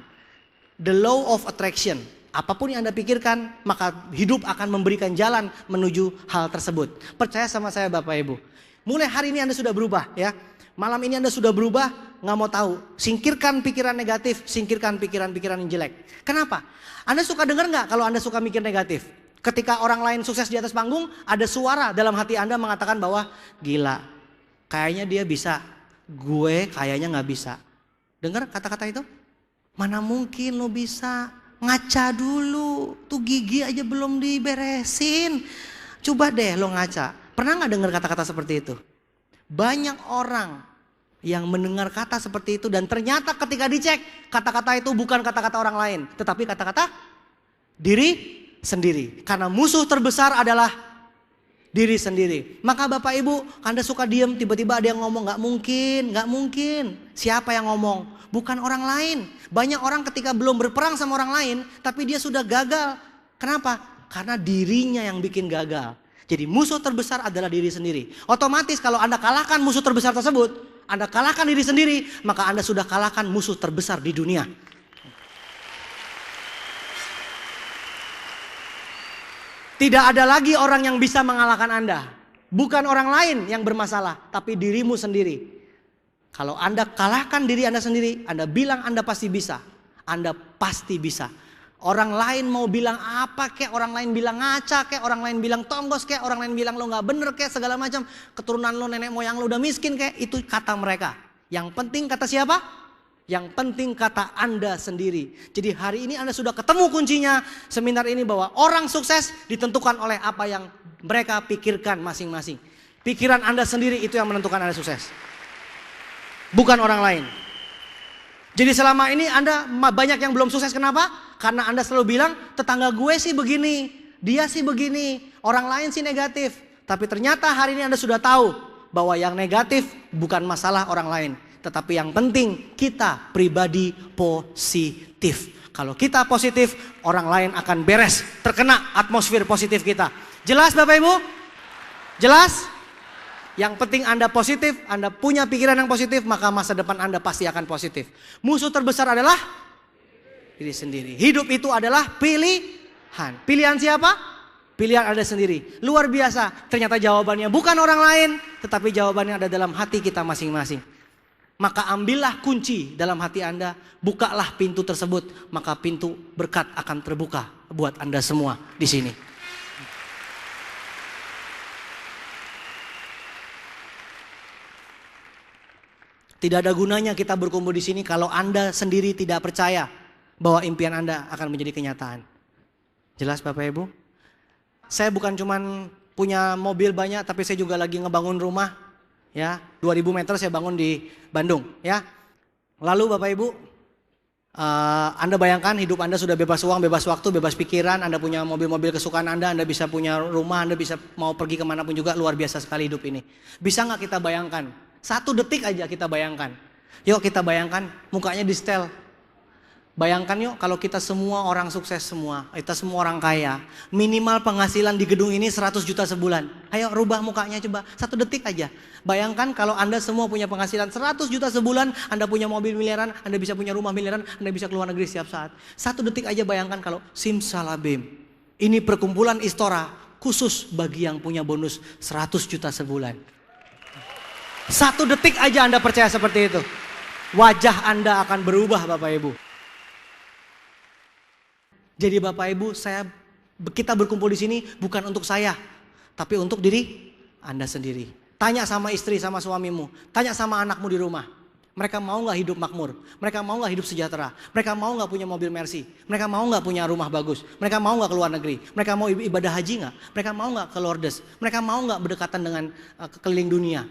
The law of attraction. Apapun yang Anda pikirkan, maka hidup akan memberikan jalan menuju hal tersebut. Percaya sama saya Bapak Ibu. Mulai hari ini Anda sudah berubah ya. Malam ini Anda sudah berubah, nggak mau tahu. Singkirkan pikiran negatif, singkirkan pikiran-pikiran yang jelek. Kenapa? Anda suka dengar nggak kalau Anda suka mikir negatif? Ketika orang lain sukses di atas panggung, ada suara dalam hati Anda mengatakan bahwa gila, kayaknya dia bisa, gue kayaknya nggak bisa. Dengar kata-kata itu? Mana mungkin lo bisa? Ngaca dulu, tuh gigi aja belum diberesin. Coba deh lo ngaca. Pernah nggak dengar kata-kata seperti itu? Banyak orang yang mendengar kata seperti itu dan ternyata ketika dicek kata-kata itu bukan kata-kata orang lain, tetapi kata-kata diri sendiri. Karena musuh terbesar adalah Diri sendiri. Maka Bapak Ibu, Anda suka diam, tiba-tiba ada yang ngomong, nggak mungkin. Siapa yang ngomong? Bukan orang lain. Banyak orang ketika belum berperang sama orang lain, tapi dia sudah gagal. Kenapa? Karena dirinya yang bikin gagal. Jadi musuh terbesar adalah diri sendiri. Otomatis kalau Anda kalahkan musuh terbesar tersebut, Anda kalahkan diri sendiri, maka Anda sudah kalahkan musuh terbesar di dunia. Tidak ada lagi orang yang bisa mengalahkan Anda. Bukan orang lain yang bermasalah, tapi dirimu sendiri. Kalau Anda kalahkan diri Anda sendiri, Anda bilang Anda pasti bisa. Anda pasti bisa. Orang lain mau bilang apa kek, orang lain bilang ngaca kek, orang lain bilang tonggos kek, orang lain bilang lo gak bener kek, segala macam. Keturunan lo, nenek moyang lo udah miskin kek, itu kata mereka. Yang penting kata siapa? Yang penting kata Anda sendiri. Jadi hari ini Anda sudah ketemu kuncinya seminar ini, bahwa orang sukses ditentukan oleh apa yang mereka pikirkan masing-masing. Pikiran Anda sendiri itu yang menentukan Anda sukses. Bukan orang lain. Jadi selama ini Anda banyak yang belum sukses, kenapa? Karena Anda selalu bilang, tetangga gue sih begini, dia sih begini, orang lain sih negatif. Tapi ternyata hari ini Anda sudah tahu bahwa yang negatif bukan masalah orang lain. Tetapi yang penting kita pribadi positif. Kalau kita positif, orang lain akan beres, terkena atmosfer positif kita. Jelas Bapak Ibu? Jelas? Yang penting Anda positif, Anda punya pikiran yang positif, maka masa depan Anda pasti akan positif. Musuh terbesar adalah diri sendiri. Hidup itu adalah pilihan. Pilihan siapa? Pilihan Anda sendiri. Luar biasa. Ternyata jawabannya bukan orang lain, tetapi jawabannya ada dalam hati kita masing-masing. Maka ambillah kunci dalam hati Anda, bukalah pintu tersebut, maka pintu berkat akan terbuka buat Anda semua di sini. Tidak ada gunanya kita berkumpul di sini kalau Anda sendiri tidak percaya bahwa impian Anda akan menjadi kenyataan. Jelas Bapak Ibu? Saya bukan cuman punya mobil banyak, tapi saya juga lagi ngebangun rumah. Ya, 2000 meter saya bangun di Bandung. Ya, lalu Bapak Ibu, Anda bayangkan hidup Anda sudah bebas uang, bebas waktu, bebas pikiran. Anda punya mobil-mobil kesukaan Anda bisa punya rumah, Anda bisa mau pergi kemanapun juga. Luar biasa sekali hidup ini. Bisa nggak kita bayangkan? 1 detik aja kita bayangkan. Yuk kita bayangkan mukanya di setel. Bayangkan yuk kalau kita semua orang sukses semua. Kita semua orang kaya. Minimal penghasilan di gedung ini 100 juta sebulan. Ayo rubah mukanya coba. 1 detik aja. Bayangkan kalau Anda semua punya penghasilan 100 juta sebulan. Anda punya mobil miliaran. Anda bisa punya rumah miliaran. Anda bisa keluar negeri setiap saat. 1 detik aja bayangkan kalau simsalabim. Ini perkumpulan Istora khusus bagi yang punya bonus 100 juta sebulan. 1 detik aja Anda percaya seperti itu. Wajah Anda akan berubah Bapak Ibu. Jadi Bapak Ibu, kita berkumpul di sini bukan untuk saya, tapi untuk diri Anda sendiri. Tanya sama istri, sama suamimu, tanya sama anakmu di rumah. Mereka mau nggak hidup makmur? Mereka mau nggak hidup sejahtera? Mereka mau nggak punya mobil Mercy? Mereka mau nggak punya rumah bagus? Mereka mau nggak ke luar negeri? Mereka mau ibadah haji nggak? Mereka mau nggak ke Lourdes? Mereka mau nggak berdekatan dengan keliling dunia?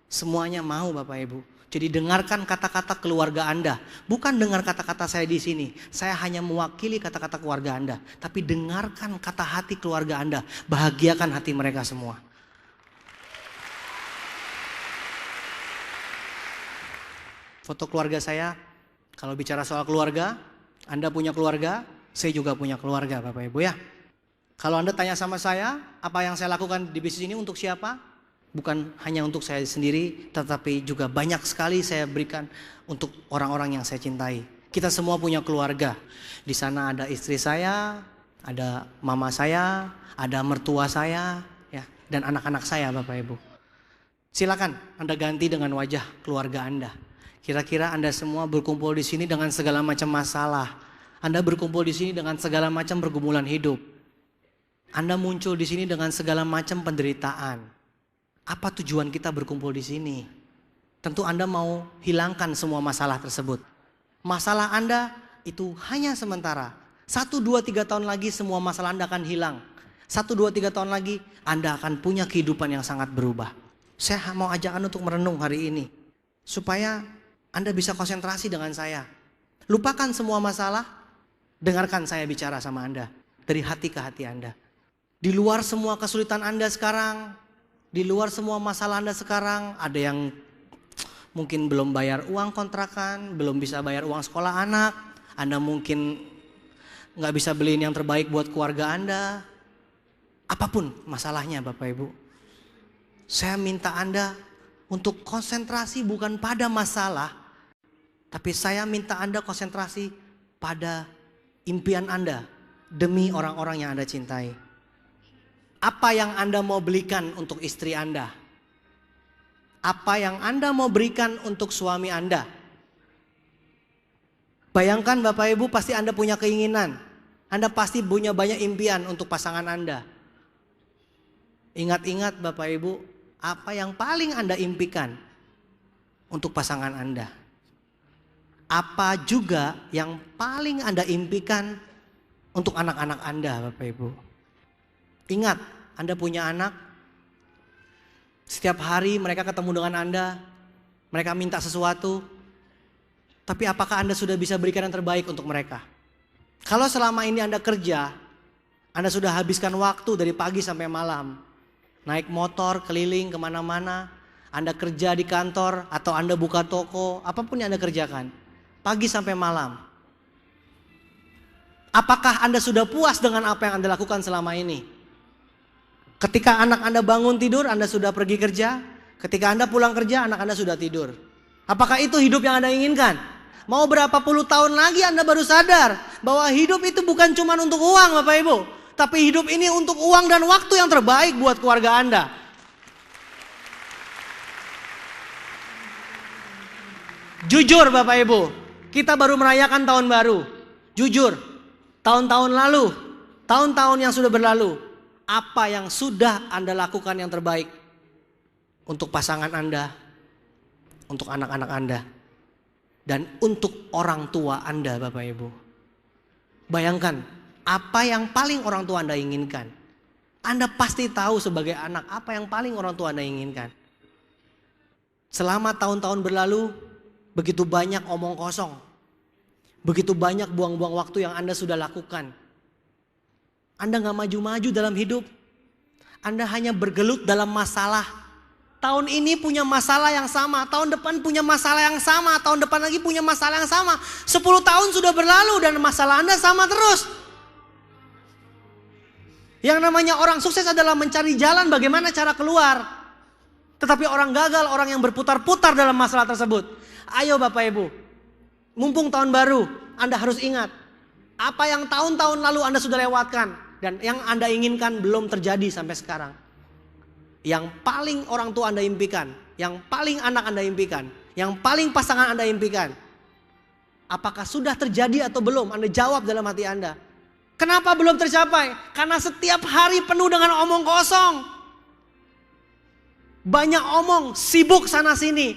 Semuanya mau Bapak Ibu. Jadi dengarkan kata-kata keluarga Anda. Bukan dengar kata-kata saya di sini. Saya hanya mewakili kata-kata keluarga Anda. Tapi dengarkan kata hati keluarga Anda. Bahagiakan hati mereka semua. Foto keluarga saya. Kalau bicara soal keluarga, Anda punya keluarga, saya juga punya keluarga Bapak Ibu ya. Kalau Anda tanya sama saya, apa yang saya lakukan di bisnis ini untuk siapa? Bukan hanya untuk saya sendiri, tetapi juga banyak sekali saya berikan untuk orang-orang yang saya cintai. Kita semua punya keluarga. Di sana ada istri saya, ada mama saya, ada mertua saya, ya, dan anak-anak saya Bapak Ibu. Silakan Anda ganti dengan wajah keluarga Anda. Kira-kira Anda semua berkumpul di sini dengan segala macam masalah. Anda berkumpul di sini dengan segala macam pergumulan hidup. Anda muncul di sini dengan segala macam penderitaan. Apa tujuan kita berkumpul di sini? Tentu Anda mau hilangkan semua masalah tersebut. Masalah Anda itu hanya sementara. 1, 2, 3 tahun lagi semua masalah Anda akan hilang. 1, 2, 3 tahun lagi Anda akan punya kehidupan yang sangat berubah. Saya mau ajak Anda untuk merenung hari ini. Supaya Anda bisa konsentrasi dengan saya. Lupakan semua masalah. Dengarkan saya bicara sama Anda. Dari hati ke hati Anda. Di luar semua kesulitan Anda sekarang, di luar semua masalah Anda sekarang, ada yang mungkin belum bayar uang kontrakan, belum bisa bayar uang sekolah anak, Anda mungkin nggak bisa beliin yang terbaik buat keluarga Anda. Apapun masalahnya Bapak Ibu, saya minta Anda untuk konsentrasi bukan pada masalah, tapi saya minta Anda konsentrasi pada impian Anda demi orang-orang yang Anda cintai. Apa yang Anda mau belikan untuk istri Anda? Apa yang Anda mau berikan untuk suami Anda? Bayangkan Bapak Ibu, pasti Anda punya keinginan. Anda pasti punya banyak impian untuk pasangan Anda. Ingat-ingat Bapak Ibu, apa yang paling Anda impikan untuk pasangan Anda? Apa juga yang paling Anda impikan untuk anak-anak Anda Bapak Ibu? Ingat, Anda punya anak. Setiap hari mereka ketemu dengan Anda, mereka minta sesuatu. Tapi apakah Anda sudah bisa berikan yang terbaik untuk mereka? Kalau selama ini Anda kerja, Anda sudah habiskan waktu dari pagi sampai malam. Naik motor keliling kemana-mana, Anda kerja di kantor atau Anda buka toko, apapun yang Anda kerjakan, pagi sampai malam. Apakah Anda sudah puas dengan apa yang Anda lakukan selama ini? Ketika anak Anda bangun tidur, Anda sudah pergi kerja. Ketika Anda pulang kerja, anak Anda sudah tidur. Apakah itu hidup yang Anda inginkan? Mau berapa puluh tahun lagi Anda baru sadar bahwa hidup itu bukan cuma untuk uang Bapak Ibu, tapi hidup ini untuk uang dan waktu yang terbaik buat keluarga Anda. Jujur Bapak Ibu, kita baru merayakan tahun baru. Jujur, tahun-tahun lalu, tahun-tahun yang sudah berlalu, apa yang sudah Anda lakukan yang terbaik untuk pasangan Anda, untuk anak-anak Anda, dan untuk orang tua Anda Bapak Ibu. Bayangkan, apa yang paling orang tua Anda inginkan? Anda pasti tahu sebagai anak apa yang paling orang tua Anda inginkan. Selama tahun-tahun berlalu, begitu banyak omong kosong. Begitu banyak buang-buang waktu yang Anda sudah lakukan. Anda gak maju-maju dalam hidup. Anda hanya bergelut dalam masalah. Tahun ini punya masalah yang sama, tahun depan punya masalah yang sama, tahun depan lagi punya masalah yang sama. 10 tahun sudah berlalu dan masalah Anda sama terus. Yang namanya orang sukses adalah mencari jalan bagaimana cara keluar. Tetapi orang gagal, orang yang berputar-putar dalam masalah tersebut. Ayo Bapak Ibu, mumpung tahun baru, Anda harus ingat apa yang tahun-tahun lalu Anda sudah lewatkan dan yang Anda inginkan belum terjadi sampai sekarang. Yang paling orang tua Anda impikan, yang paling anak Anda impikan, yang paling pasangan Anda impikan. Apakah sudah terjadi atau belum? Anda jawab dalam hati Anda. Kenapa belum tercapai? Karena setiap hari penuh dengan omong kosong. Banyak omong, sibuk sana sini.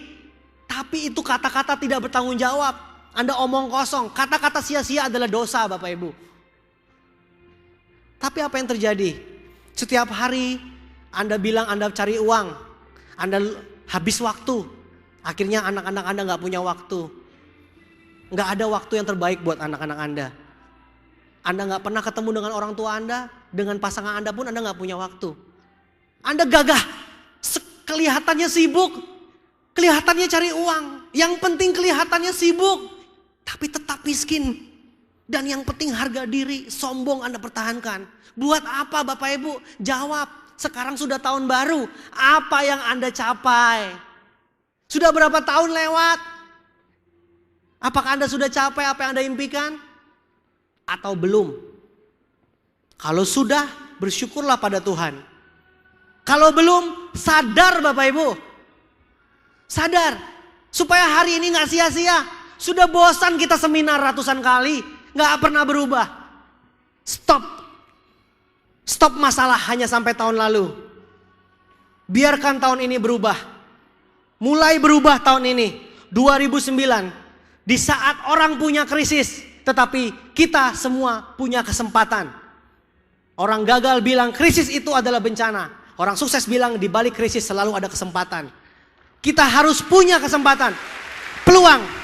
Tapi itu kata-kata tidak bertanggung jawab. Anda omong kosong, kata-kata sia-sia adalah dosa Bapak Ibu. Tapi apa yang terjadi? Setiap hari Anda bilang Anda cari uang, Anda habis waktu. Akhirnya anak-anak Anda gak punya waktu. Gak ada waktu yang terbaik buat anak-anak Anda. Anda gak pernah ketemu dengan orang tua Anda, dengan pasangan Anda pun Anda gak punya waktu. Anda gagah, kelihatannya sibuk, kelihatannya cari uang. Yang penting kelihatannya sibuk, tapi tetap miskin. Dan yang penting harga diri, sombong Anda pertahankan. Buat apa Bapak Ibu? Jawab. Sekarang sudah tahun baru. Apa yang Anda capai? Sudah berapa tahun lewat? Apakah Anda sudah capai apa yang Anda impikan? Atau belum? Kalau sudah, bersyukurlah pada Tuhan. Kalau belum, sadar Bapak Ibu. Sadar. Supaya hari ini gak sia-sia. Sudah bosan kita seminar ratusan kali. Gak pernah berubah. Stop. Stop masalah hanya sampai tahun lalu. Biarkan tahun ini berubah. Mulai berubah tahun ini. 2009. Di saat orang punya krisis. Tetapi kita semua punya kesempatan. Orang gagal bilang krisis itu adalah bencana. Orang sukses bilang di balik krisis selalu ada kesempatan. Kita harus punya kesempatan. Peluang.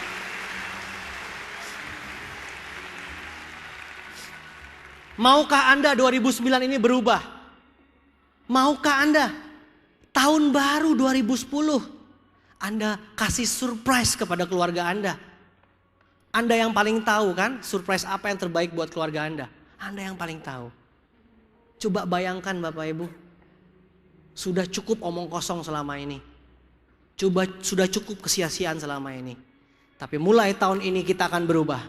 Maukah Anda 2009 ini berubah? Maukah Anda tahun baru 2010 Anda kasih surprise kepada keluarga Anda? Anda yang paling tahu kan surprise apa yang terbaik buat keluarga Anda. Anda yang paling tahu. Coba bayangkan Bapak Ibu. Sudah cukup omong kosong selama ini. Sudah cukup kesia-siaan selama ini. Tapi mulai tahun ini kita akan berubah.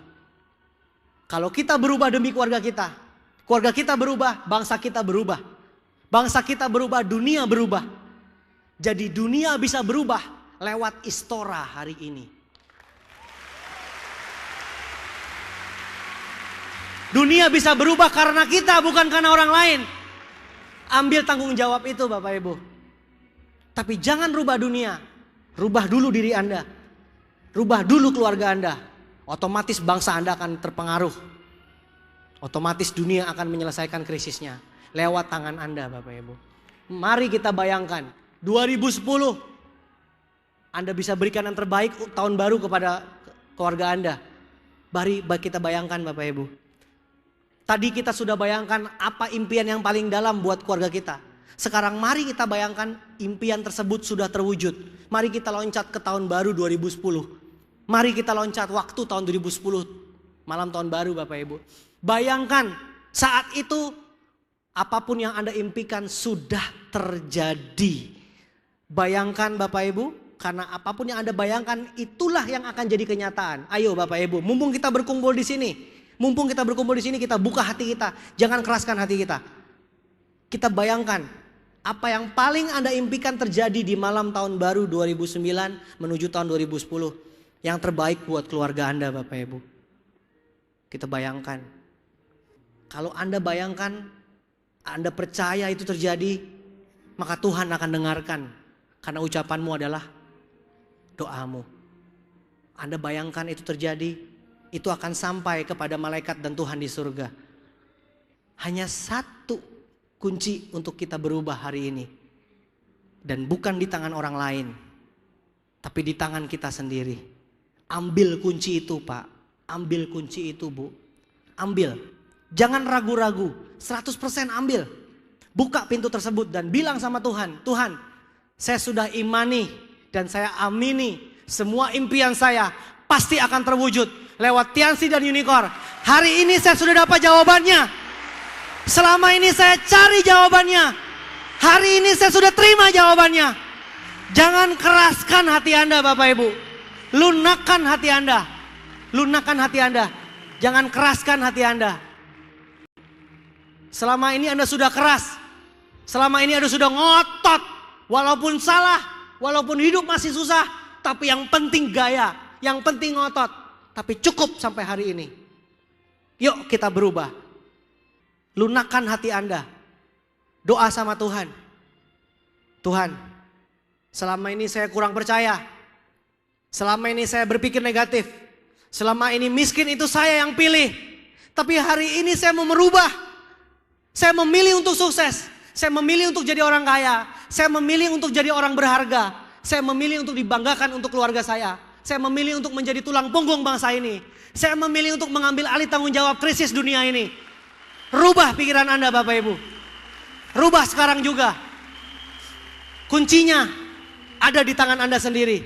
Kalau kita berubah demi keluarga kita berubah, bangsa kita berubah. Bangsa kita berubah, dunia berubah. Jadi dunia bisa berubah lewat Istora hari ini. Dunia bisa berubah karena kita, bukan karena orang lain. Ambil tanggung jawab itu Bapak Ibu. Tapi jangan rubah dunia. Rubah dulu diri Anda. Rubah dulu keluarga Anda. Otomatis bangsa Anda akan terpengaruh. Otomatis dunia akan menyelesaikan krisisnya. Lewat tangan Anda Bapak Ibu. Mari kita bayangkan. 2010. Anda bisa berikan yang terbaik tahun baru kepada keluarga Anda. Mari kita bayangkan Bapak Ibu. Tadi kita sudah bayangkan apa impian yang paling dalam buat keluarga kita. Sekarang mari kita bayangkan impian tersebut sudah terwujud. Mari kita loncat ke tahun baru 2010. Mari kita loncat waktu tahun 2010. Malam tahun baru Bapak Ibu. Bayangkan saat itu apapun yang Anda impikan sudah terjadi. Bayangkan Bapak Ibu. Karena apapun yang Anda bayangkan itulah yang akan jadi kenyataan. Ayo Bapak Ibu, mumpung kita berkumpul di sini. Mumpung kita berkumpul di sini, kita buka hati kita. Jangan keraskan hati kita. Kita bayangkan apa yang paling Anda impikan terjadi di malam tahun baru 2009 menuju tahun 2010. Yang terbaik buat keluarga Anda Bapak Ibu. Kita bayangkan. Kalau Anda bayangkan, Anda percaya itu terjadi, maka Tuhan akan dengarkan. Karena ucapanmu adalah doamu. Anda bayangkan itu terjadi. Itu akan sampai kepada malaikat dan Tuhan di surga. Hanya satu kunci untuk kita berubah hari ini. Dan bukan di tangan orang lain. Tapi di tangan kita sendiri. Ambil kunci itu Pak. Ambil kunci itu Bu. Ambil. Jangan ragu-ragu. 100% ambil. Buka pintu tersebut dan bilang sama Tuhan. Tuhan, saya sudah imani dan saya amini. Semua impian saya pasti akan terwujud. Lewat Tiansi dan Unicorn. Hari ini saya sudah dapat jawabannya. Selama ini saya cari jawabannya. Hari ini saya sudah terima jawabannya. Jangan keraskan hati Anda Bapak Ibu. Lunakkan hati Anda. Lunakkan hati Anda. Jangan keraskan hati Anda. Selama ini Anda sudah keras. Selama ini Anda sudah ngotot. Walaupun salah. Walaupun hidup masih susah. Tapi yang penting gaya. Yang penting ngotot. Tapi cukup sampai hari ini. Yuk kita berubah. Lunakkan hati Anda. Doa sama Tuhan. Tuhan, selama ini saya kurang percaya. Selama ini saya berpikir negatif. Selama ini miskin itu saya yang pilih. Tapi hari ini saya mau merubah. Saya memilih untuk sukses. Saya memilih untuk jadi orang kaya. Saya memilih untuk jadi orang berharga. Saya memilih untuk dibanggakan untuk keluarga saya. Saya memilih untuk menjadi tulang punggung bangsa ini. Saya memilih untuk mengambil alih tanggung jawab krisis dunia ini. Rubah pikiran Anda Bapak Ibu. Rubah sekarang juga. Kuncinya ada di tangan Anda sendiri.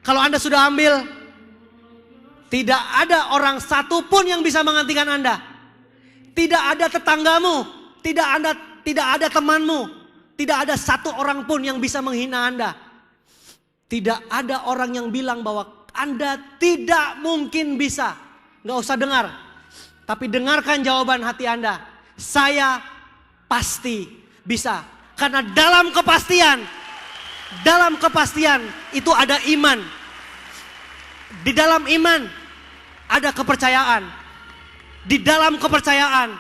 Kalau Anda sudah ambil, tidak ada orang satupun yang bisa menggantikan Anda. Tidak ada tetanggamu, tidak ada temanmu, tidak ada satu orang pun yang bisa menghina Anda. Tidak ada orang yang bilang bahwa Anda tidak mungkin bisa. Gak usah dengar. Tapi dengarkan jawaban hati Anda. Saya pasti bisa. Karena dalam kepastian itu ada iman. Di dalam iman ada kepercayaan. Di dalam kepercayaan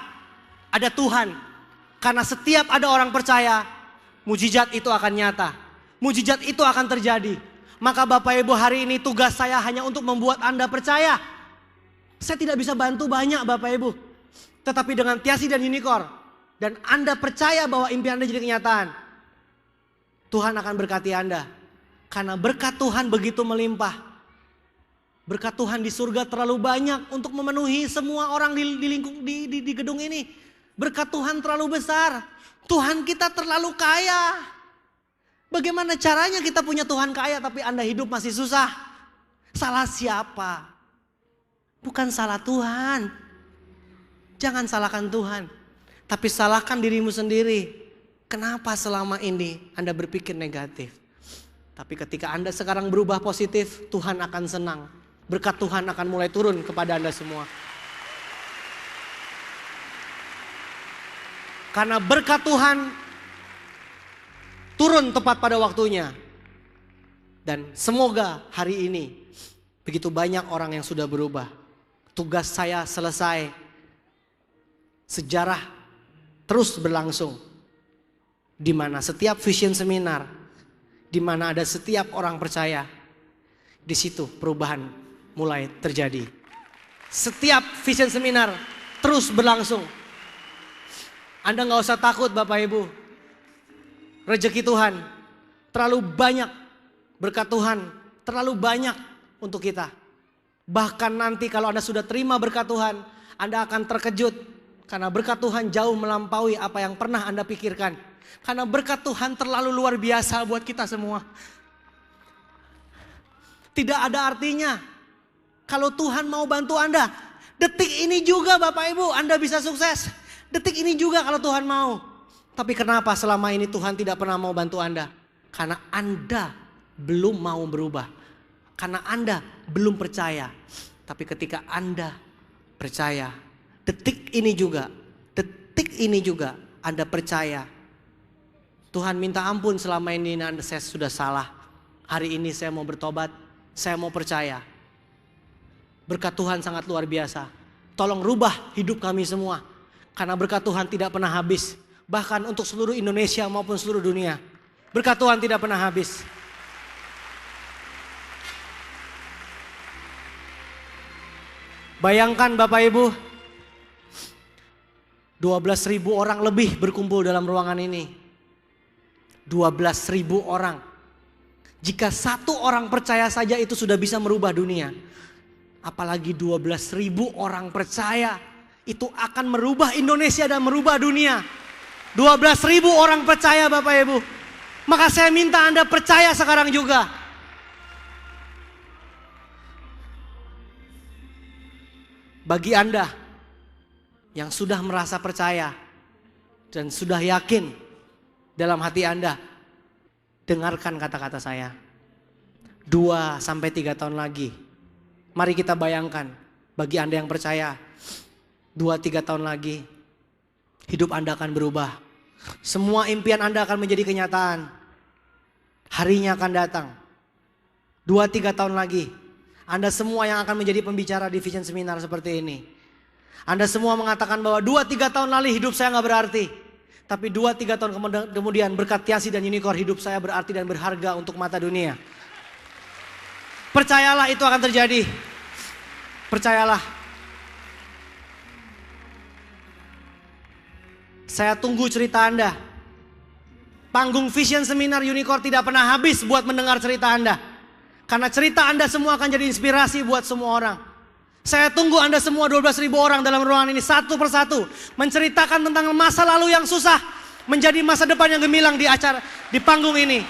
ada Tuhan. Karena setiap ada orang percaya, mujizat itu akan nyata. Mujizat itu akan terjadi. Maka Bapak Ibu hari ini tugas saya hanya untuk membuat Anda percaya. Saya tidak bisa bantu banyak Bapak Ibu. Tetapi dengan Tiasi dan Unicorn. Dan Anda percaya bahwa impian Anda jadi kenyataan. Tuhan akan berkati Anda. Karena berkat Tuhan begitu melimpah. Berkat Tuhan di surga terlalu banyak untuk memenuhi semua orang di gedung ini. Berkat Tuhan terlalu besar. Tuhan kita terlalu kaya. Bagaimana caranya kita punya Tuhan kaya tapi Anda hidup masih susah? Salah siapa? Bukan salah Tuhan. Jangan salahkan Tuhan. Tapi salahkan dirimu sendiri. Kenapa selama ini Anda berpikir negatif? Tapi ketika Anda sekarang berubah positif, Tuhan akan senang. Berkat Tuhan akan mulai turun kepada Anda semua. Karena berkat Tuhan turun tepat pada waktunya. Dan semoga hari ini begitu banyak orang yang sudah berubah. Tugas saya selesai. Sejarah terus berlangsung. Di mana setiap vision seminar, di mana ada setiap orang percaya, di situ perubahan mulai terjadi. Setiap vision seminar terus berlangsung. Anda gak usah takut Bapak Ibu. Rezeki Tuhan terlalu banyak, berkat Tuhan terlalu banyak untuk kita. Bahkan nanti kalau Anda sudah terima berkat Tuhan, Anda akan terkejut. Karena berkat Tuhan jauh melampaui apa yang pernah Anda pikirkan. Karena berkat Tuhan terlalu luar biasa buat kita semua. Tidak ada artinya kalau Tuhan mau bantu Anda. Detik ini juga Bapak Ibu Anda bisa sukses. Detik ini juga kalau Tuhan mau. Tapi kenapa selama ini Tuhan tidak pernah mau bantu Anda? Karena Anda belum mau berubah. Karena Anda belum percaya. Tapi ketika Anda percaya, detik ini juga Anda percaya. Tuhan minta ampun selama ini saya sudah salah. Hari ini saya mau bertobat, saya mau percaya. Berkat Tuhan sangat luar biasa. Tolong rubah hidup kami semua. Karena berkat Tuhan tidak pernah habis. Bahkan untuk seluruh Indonesia maupun seluruh dunia. Berkat Tuhan tidak pernah habis. Bayangkan Bapak Ibu, 12.000 orang lebih berkumpul dalam ruangan ini. 12.000 orang. Jika satu orang percaya saja itu sudah bisa merubah dunia. Apalagi 12.000 orang percaya itu akan merubah Indonesia dan merubah dunia. 12.000 orang percaya Bapak Ibu. Maka saya minta Anda percaya sekarang juga. Bagi Anda yang sudah merasa percaya dan sudah yakin dalam hati Anda, dengarkan kata-kata saya. 2-3 tahun lagi, mari kita bayangkan bagi Anda yang percaya, 2-3 tahun lagi hidup Anda akan berubah. Semua impian Anda akan menjadi kenyataan. Harinya akan datang. 2-3 tahun lagi, Anda semua yang akan menjadi pembicara di Vision Seminar seperti ini. Anda semua mengatakan bahwa 2-3 tahun lalu hidup saya gak berarti. Tapi 2-3 tahun kemudian berkat Tiasi dan Unicorn hidup saya berarti dan berharga untuk mata dunia. Percayalah itu akan terjadi. Percayalah. Saya tunggu cerita Anda. Panggung Vision Seminar Unicorn tidak pernah habis buat mendengar cerita Anda. Karena cerita Anda semua akan jadi inspirasi buat semua orang. Saya tunggu Anda semua 12.000 orang dalam ruangan ini satu persatu menceritakan tentang masa lalu yang susah menjadi masa depan yang gemilang di panggung ini.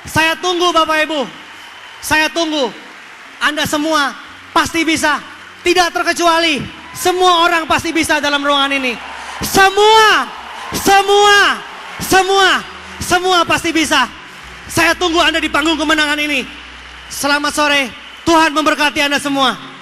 Saya tunggu Bapak Ibu. Saya tunggu. Anda semua pasti bisa. Tidak terkecuali. Semua orang pasti bisa dalam ruangan ini. Semua pasti bisa. Saya tunggu Anda di panggung kemenangan ini. Selamat sore. Tuhan memberkati Anda semua.